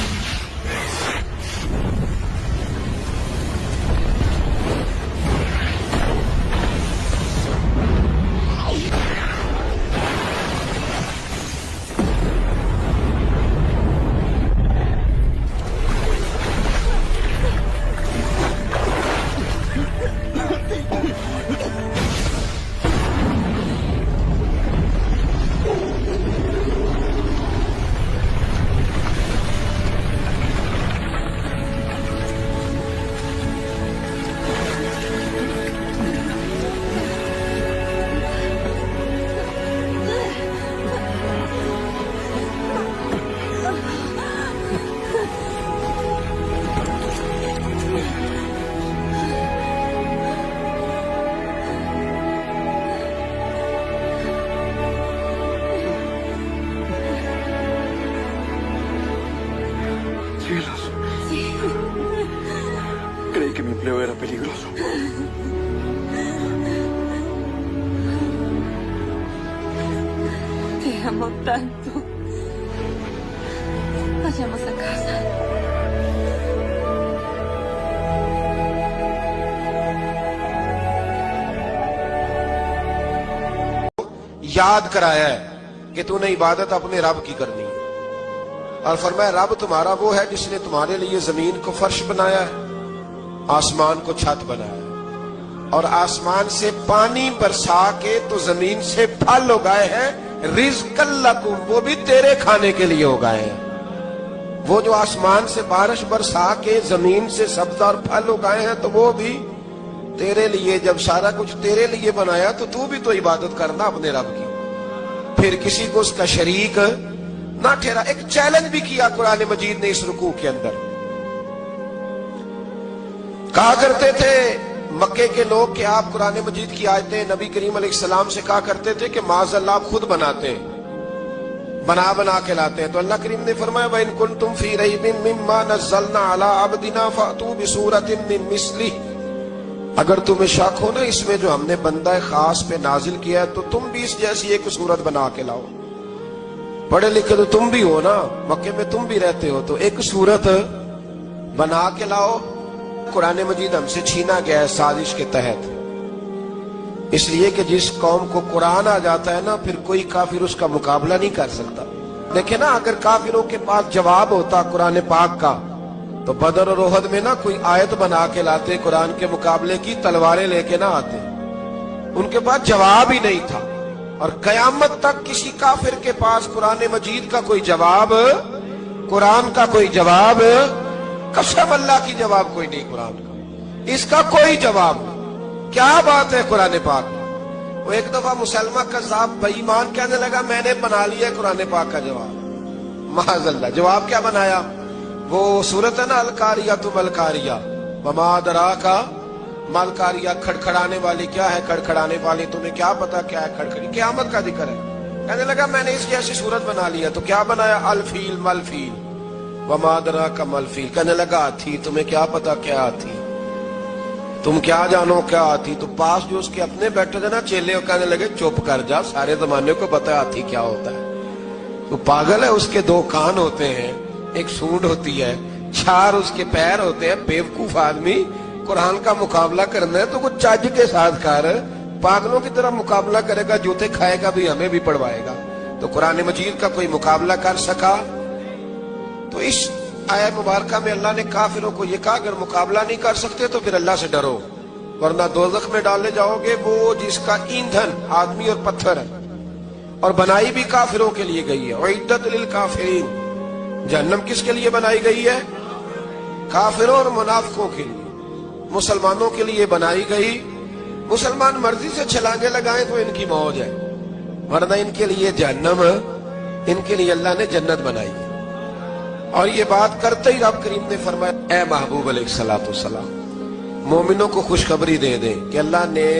amo tanto. Vayamos a casa. याद कराया है कि तूने इबादत अपने रब की करनी है, और फरमाया रब तुम्हारा वो है जिसने तुम्हारे लिए जमीन को फर्श बनाया है, आसमान को छत बनाया है, और आसमान से पानी बरसा के तो जमीन से फल उगाए हैं, रिज़्क़न लकुम, वो भी तेरे खाने के लिए उगाए हैं। वो जो आसमान से बारिश बरसा के जमीन से सब्जा और फल उगाए हैं तो वो भी तेरे लिए। जब सारा कुछ तेरे लिए बनाया तो तू भी तो इबादत करना अपने रब की, फिर किसी को उसका शरीक ना ठहरा। एक चैलेंज भी किया कुरान मजीद ने इस रुकू के अंदर। कहा करते थे मक्के के लोग कि आप कुरान मजीद की आयतें नबी करीम अलैहिस्सलाम से कहा करते थे कि माज़अल्लाह खुद बनाते हैं, बना के लाते हैं। तो अल्लाह करीम ने फरमाया व इन कुंतुम फी रैबिन मिम्मा नज़्ज़लना अला अब्दिना फ़अतू बिसूरतिन मिन मिस्लिही, अगर तुम्हें शक हो ना इसमें जो हमने बंदा खास पे नाजिल किया है तो तुम भी इस जैसी एक सूरत बना के लाओ। पढ़े लिखे तो तुम भी हो ना, मक्के में तुम भी रहते हो, तो एक सूरत बना के लाओ। कुरान मजीद हमसे छीना गया है साजिश के तहत, इसलिए कि जिस कौम को कुरान आ जाता है ना फिर कोई काफिर उसका मुकाबला नहीं कर सकता। देखे ना, अगर काफिरों के पास जवाब होता कुरान पाक का तो बदर और ओहद में ना कोई आयत बना के लाते कुरान के मुकाबले की, तलवारें लेके ना आते। उनके पास जवाब ही नहीं था, और कयामत तक किसी काफिर के पास कुरान मजीद का कोई जवाब, कुरान का कोई जवाब, कसम अल्लाह की जवाब कोई नहीं कुरान का, इसका कोई जवाब नहीं। क्या बात है कुरान पाक। वो एक दफा मुसलमा कज़्ज़ाब बेईमान कहने लगा मैंने बना लिया कुरान पाक का जवाब। माज़अल्लाह, जवाब क्या बनाया? वो सूरत है ना अलकारिया तुम अलकारिया वमा अदराका मलकारिया, खड़खड़ाने वाली क्या है, खड़खड़ाने वाली तुम्हें क्या पता क्या है खड़खड़ी, क़यामत का जिक्र है। कहने लगा मैंने इस जैसी सूरत बना लिया, तो क्या बनाया? अलफील मलफील वमा अदराका मलफील। कहने लगा हाथी, तुम्हें क्या पता क्या हाथी, तुम क्या जानो क्या हाथी। तो पास जो उसके अपने बैठे थे ना चेले, कहने लगे चुप कर जा, सारे जमाने को पता है हाथी क्या होता है। तो पागल है, उसके दो कान होते हैं, एक सूंड होती है, चार उसके पैर होते हैं। बेवकूफ आदमी, कुरान का मुकाबला करना है तो कुछ चज के साथ कर, पागलों की तरह मुकाबला करेगा, जूते खाएगा भी, हमें भी पढ़वाएगा। तो कुरान मजीद का कोई मुकाबला कर सका? तो इस आया मुबारका में अल्लाह ने काफिरों को ये कहा अगर मुकाबला नहीं कर सकते तो फिर अल्लाह से डरो, वरना दोज़ख में डाले जाओगे, वो जिसका ईंधन आदमी और पत्थर है, और बनाई भी काफिरों के लिए गई है। उइद्दत लिल काफिरीन, जहन्नम किसके लिए बनाई गई है? काफिरों और मुनाफिकों के लिए। मुसलमानों के लिए बनाई गई, मुसलमान मर्जी से छलांगे लगाएं तो इनकी मौज है, वरना इनके लिए जहन्नम, इनके लिए अल्लाह ने जन्नत बनाई है। और ये बात करते ही रब करीम ने फरमाया ए महबूब अलैहिस्सलाम, मोमिनों को खुशखबरी दे दे कि अल्लाह ने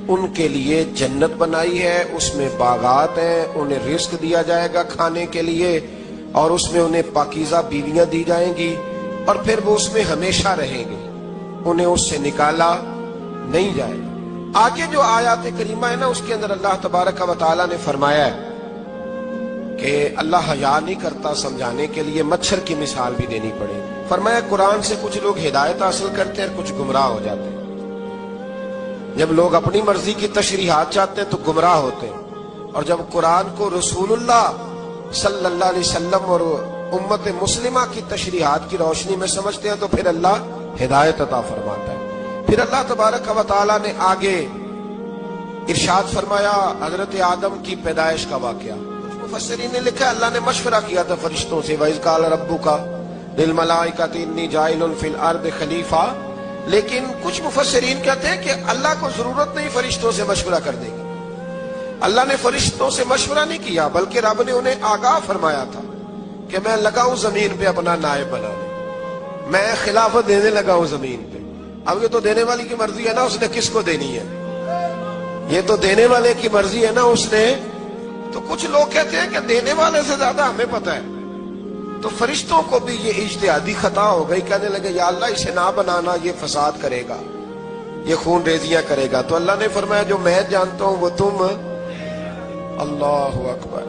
उनके लिए जन्नत बनाई है, उसमें बागात हैं, उन्हें रिस्क दिया जाएगा खाने के लिए, और उसमें उन्हें पाकीज़ा बीवियां दी जाएंगी, और फिर वो उसमें हमेशा रहेंगे, उन्हें उससे निकाला नहीं जाएगा। आगे जो आयत करीमा है ना उसके अंदर अल्लाह तबारक व तआला ने फरमाया है कि अल्लाह हया नहीं करता समझाने के लिए, मच्छर की मिसाल भी देनी पड़ेगी। फरमाया कुरान से कुछ लोग हिदायत हासिल करते हैं, कुछ गुमराह हो जाते हैं। जब लोग अपनी मर्जी की तशरीहात चाहते हैं तो गुमराह होते हैं, और जब कुरान को रसूलुल्लाह सल्लल्लाहु अलैहि वसल्लम और उम्मत मुस्लिमा की तशरीहात की रोशनी में समझते हैं तो फिर अल्लाह हिदायत अता फरमाता है। फिर अल्लाह तबारक व तआला ने आगे इरशाद फरमाया हजरत आदम की पैदाइश का वाकया। मुफस्सिरीन ने लिखा अल्लाह ने मशवरा किया था फरिश्तों से, वइज़ क़ाल रब्बुका लिल मलाइकति इन्नी जाइलुन फिल अर्द खलीफा। लेकिन कुछ मुफस्सिरीन कहते हैं कि अल्लाह को जरूरत नहीं फरिश्तों से मशवरा करने की, अल्लाह ने फरिश्तों से मशवरा नहीं किया, बल्कि रब ने उन्हें आगाह फरमाया था कि मैं लगा हूं जमीन पे अपना नायब बनाने, मैं खिलाफत देने लगा हूं जमीन पे। अब ये तो देने वाली की मर्जी है ना, उसने किसको देनी है, ये तो देने वाले की मर्जी है ना उसने। तो कुछ लोग कहते हैं कि देने वाले से ज्यादा हमें पता है, तो फरिश्तों को भी ये इज्तिहादी खता हो गई, कहने लगे या अल्लाह इसे ना बनाना, ये फसाद करेगा, ये खून रेजियां करेगा। तो अल्लाह ने फरमाया जो मैं जानता हूं वो तुम, अल्लाहु अकबर।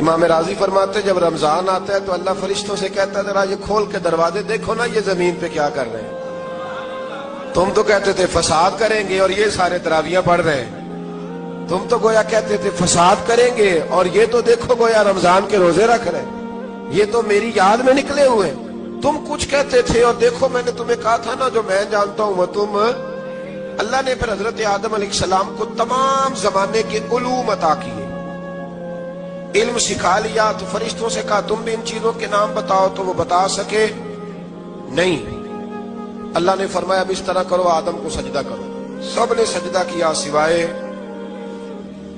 इमाम राजी फरमाते जब रमजान आता है तो अल्लाह फरिश्तों से कहता है जरा ये खोल के दरवाजे देखो ना ये जमीन पे क्या कर रहे हैं। तुम तो कहते थे फसाद करेंगे और ये सारे तरावियां पढ़ रहे हैं। तुम तो गोया कहते थे फसाद करेंगे और ये तो देखो गोया रमजान के रोजे रख रहे हैं। ये तो मेरी याद में निकले हुए। तुम कुछ कहते थे और देखो मैंने तुम्हें कहा था ना जो मैं जानता हूं वो तुम। अल्लाह ने फिर हजरत आदम अलैहिस्सलाम को तमाम जमाने के उलूम अता किए, इल्म सिखा लिया। तो फरिश्तों से कहा तुम भी इन चीजों के नाम बताओ, तो वो बता सके नहीं। अल्लाह ने फरमाया अब इस तरह करो, आदम को सजदा करो। सब ने सजदा किया सिवाय,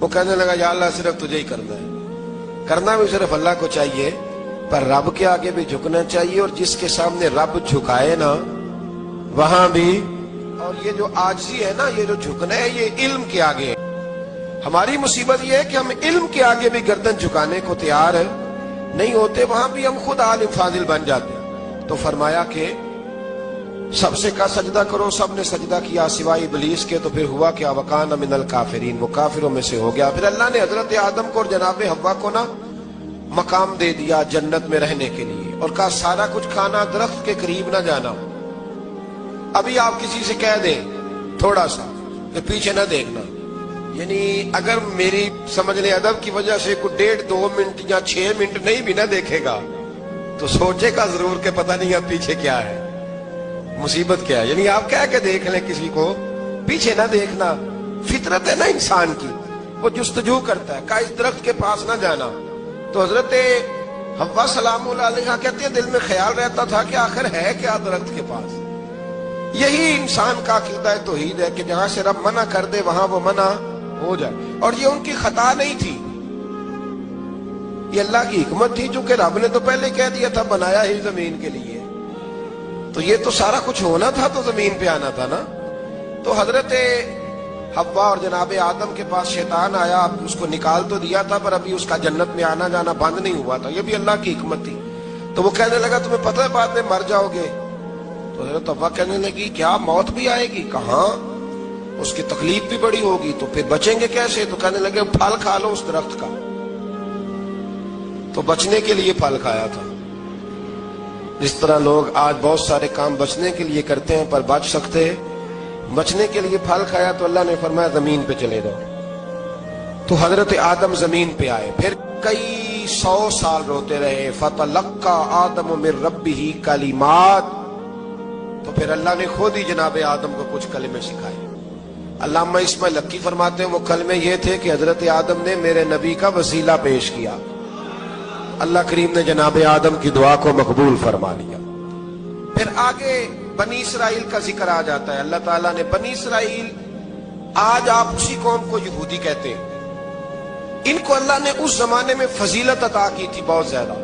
वो कहने लगा या अल्लाह सिर्फ तुझे ही करना है। करना भी सिर्फ अल्लाह को चाहिए, पर रब के आगे भी झुकना चाहिए। और जिसके सामने रब झुकाए ना वहां भी। और ये जो आजिज़ी है ना, ये जो झुकना है, ये इल्म के आगे है। हमारी मुसीबत ये है कि हम इल्म के आगे भी गर्दन झुकाने को तैयार नहीं होते, वहां भी हम खुद आलिम फाजिल बन जाते हैं। तो फरमाया कि सबसे का सजदा करो, सबने सजदा किया सिवाय इब्लीस के। तो फिर हुआ क्या, वकान मिनल काफिरीन, वो काफिरों में से हो गया। फिर अल्लाह ने हजरत आदम को और जनाब हव्वा को ना मकाम दे दिया जन्नत में रहने के लिए, और कहा सारा कुछ खाना, दरख्त के करीब ना जाना। अभी आप किसी से कह दें थोड़ा सा कि पीछे ना देखना, यानी अगर मेरी समझने अदब की वजह से कोई 1.5-2 मिनट या 6 मिनट नहीं भी ना देखेगा तो सोचेगा जरूर कि पता नहीं अब पीछे क्या है, मुसीबत क्या है। यानी आप कह के देख लें किसी को, पीछे ना देखना। फितरत है ना इंसान की, वो जुस्तजू करता है, कहा इस दरख्त के पास ना जाना। तो हजरत हव्वा सलामुल्लाह अलैहा कहते हैं दिल में ख्याल रहता था कि आखिर है क्या दरख्त के पास। यही इंसान का अकीदा तौहीद है कि जहां से रब मना कर दे वहां वो मना हो जाए। और ये उनकी खता नहीं थी, ये अल्लाह की हिकमत थी, चूंकि रब ने तो पहले कह दिया था बनाया ही जमीन के लिए, तो ये तो सारा कुछ होना था तो जमीन पे आना था ना। तो हजरत हव्वा और जनाब आदम के पास शैतान आया, उसको निकाल तो दिया था पर अभी उसका जन्नत में आना जाना बंद नहीं हुआ था, ये भी अल्लाह की हिकमत थी। तो वो कहने लगा तुम्हें पता है बाद में मर जाओगे। तो हजरत हव्वा कहने लगी क्या मौत भी आएगी? कहाँ, उसकी तकलीफ भी बड़ी होगी, तो फिर बचेंगे कैसे? तो कहने लगे फल खा लो उस दरख्त का। तो बचने के लिए फल खाया था। जिस तरह लोग आज बहुत सारे काम बचने के लिए करते हैं पर बच सकते हैं, बचने के लिए फल खाया तो अल्लाह ने फरमाया जमीन पे चले जाओ। तो हजरत आदम जमीन पे आए, फिर कई 100 साल रोते रहे। फतलक्का आदम मिर रब्बिही कलिमात, तो फिर अल्लाह ने खुद ही जनाब आदम को कुछ कलमे सिखाए। अल्लामा इस्माइल लक्की फरमाते हैं वो कलमे ये थे कि हजरत आदम ने मेरे नबी का वसीला पेश किया, अल्लाह करीम ने जनाब आदम की दुआ को मकबूल फरमा लिया। फिर आगे बनी इसराइल का जिक्र आ जाता है। अल्लाह ताला ने बनी इसराइल, आज आप उसी कौम को यहूदी कहते हैं, इनको अल्लाह ने उस जमाने में फजीलत अता की थी बहुत ज्यादा।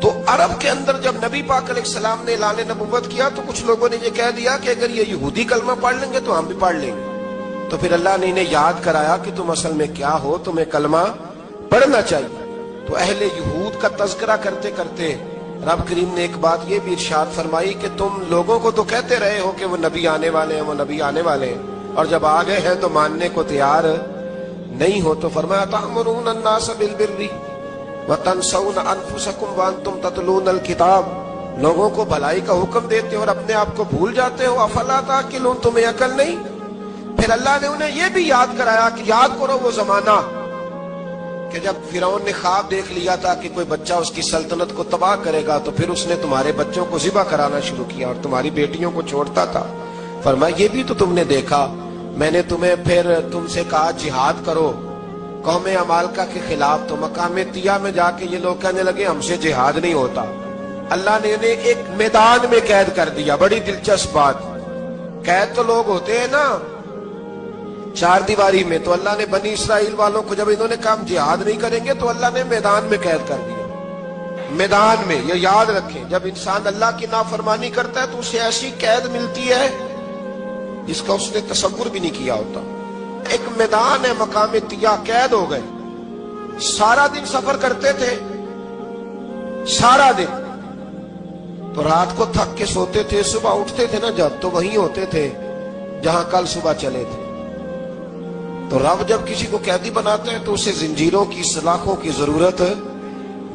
तो अरब के अंदर जब नबी पाक अलैहिस्सलाम ने ऐलान नबुव्वत किया तो कुछ लोगों ने ये कह दिया कि अगर ये यहूदी कलमा पढ़ लेंगे तो हम भी पढ़ लेंगे। तो फिर अल्लाह ने इन्हें याद कराया कि तुम असल में क्या हो, तुम्हें कलमा पढ़ना चाहिए। तो अहले यहूद का तज़किरा करते करते रब करीम ने एक बात ये भी इरशाद फरमाई कि तुम लोगों को तो कहते रहे हो कि वो नबी आने वाले हैं, वो नबी आने वाले हैं, और जब आ गए हैं तो मानने को तैयार नहीं हो। तो फरमाया तामुरून अन्नास बिल बिर्रि व तनसौन अनफुसकुम व अंतुम ततलून अल किताब, लोगों को भलाई का हुक्म देते हो और अपने आप को भूल जाते हो। अफला ताकिलून, तुम्हें अकल नहीं? फिर अल्लाह ने उन्हें यह भी याद कराया कि याद करो वो जमाना कि जब फिरौन ने ख्वाब देख लिया था कि कोई बच्चा उसकी सल्तनत को तबाह करेगा, तो फिर उसने तुम्हारे बच्चों को ज़िबा कराना शुरू किया और तुम्हारी बेटियों को छोड़ता था। फरमाया ये भी तो तुमने देखा, मैंने तुम्हें फिर तुमसे कहा जिहाद करो कौम अमालका के खिलाफ, तो मकाम तिया में जाके ये लोग कहने लगे हमसे जिहाद नहीं होता। अल्लाह ने इन्हें एक मैदान में कैद कर दिया। बड़ी दिलचस्प बात, कैद तो लोग होते हैं ना चार दीवारी में, तो अल्लाह ने बनी इसराइल वालों को जब इन्होंने कहा जिहाद नहीं करेंगे तो अल्लाह ने मैदान में कैद कर दिया। मैदान में, ये याद रखें, जब इंसान अल्लाह की नाफरमानी करता है तो उसे ऐसी कैद मिलती है जिसका उसने तसव्वुर भी नहीं किया होता। एक मैदान है मकाम तिया, कैद हो गए। सारा दिन सफर करते थे, सारा दिन, तो रात को थक के सोते थे, सुबह उठते थे ना जब, तो वहीं होते थे जहां कल सुबह चले थे। तो रब जब किसी को कैदी बनाते हैं तो उसे जंजीरों की सलाखों की जरूरत है।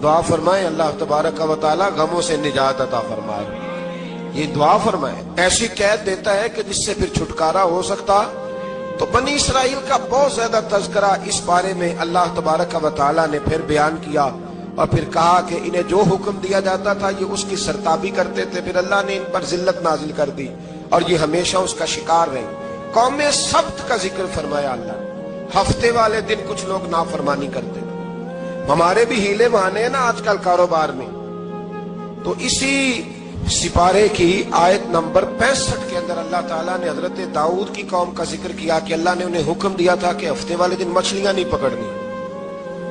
दुआ फरमाए अल्लाह तबारक व तआला गमों से निजात अता फरमाए। ये दुआ फरमाए। ऐसी कैद देता है कि जिससे फिर छुटकारा हो सकता। तो बनी इसराइल का बहुत ज्यादा तज़किरा इस बारे में अल्लाह तबारक व तआला ने फिर बयान किया और फिर कहा कि इन्हें जो हुक्म दिया जाता था ये उसकी सरताबी करते थे। फिर अल्लाह ने इन पर जिल्लत नाजिल कर दी और ये हमेशा उसका शिकार रहे। कौम सब्त का जिक्र फरमाया अल्लाह। हफ्ते वाले दिन कुछ लोग नाफरमानी करते थे। हमारे भी हीले बहाने हैं ना आजकल कारोबार में। तो इसी सिपारे की आयत नंबर 65 के अंदर अल्लाह ताला ने हजरत दाऊद की कौम का जिक्र किया कि अल्लाह ने उन्हें हुक्म दिया था कि हफ्ते वाले दिन मछलियां नहीं पकड़नी।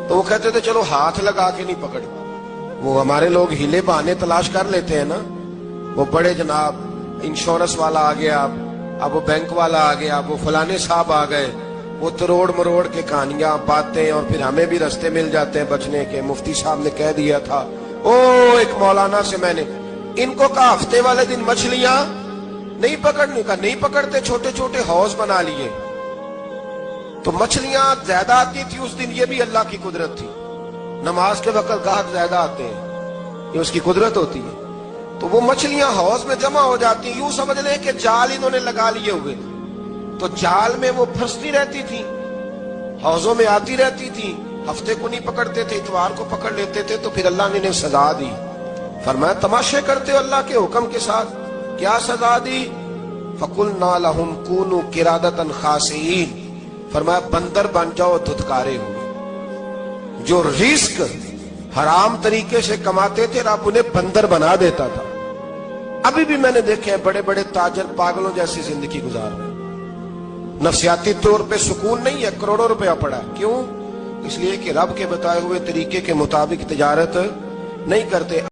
तो वो कहते थे चलो हाथ लगा के नहीं पकड़नी। वो हमारे लोग हीले बहाने तलाश कर लेते हैं ना। वो बड़े जनाब इंश्योरेंस वाला आ गया, अब वो बैंक वाला आ गया, वो फलाने साहब आ गए, वो तरोड़ मरोड़ के कहानियां बातें, और फिर हमें भी रास्ते मिल जाते हैं बचने के। मुफ्ती साहब ने कह दिया था, ओ एक मौलाना से मैंने इनको कहा हफ्ते वाले दिन मछलियां नहीं पकड़ने का। नहीं पकड़ते, छोटे छोटे हौज बना लिए तो मछलियां ज्यादा आती थी उस दिन। ये भी अल्लाह की कुदरत थी। नमाज के वक्त गाहक ज्यादा आते हैं, ये उसकी कुदरत होती है। तो वो मछलियां हौज में जमा हो जाती। यूं समझ लें कि जाल इन्होंने लगा लिए हुए, तो जाल में वो फंसती रहती थी, हौजों में आती रहती थी। हफ्ते को नहीं पकड़ते थे, इतवार को पकड़ लेते थे। तो फिर अल्लाह ने इन्हें सजा दी। फरमाया तमाशे करते हो अल्लाह के हुक्म के साथ। क्या सजा दी? फकुलना लहुम कूनू किरादतन खासीन। फरमाया बंदर बन जाओ, धुतकारे हो। जो रिस्क हराम तरीके से कमाते थे रब उन्हें बंदर बना देता था। अभी भी मैंने देखे हैं बड़े बड़े ताजर पागलों जैसी जिंदगी गुजार रहे। नफसियाती तौर पे सुकून नहीं है, करोड़ों रुपया पड़ा है। क्यों? इसलिए कि रब के बताए हुए तरीके के मुताबिक तिजारत नहीं करते।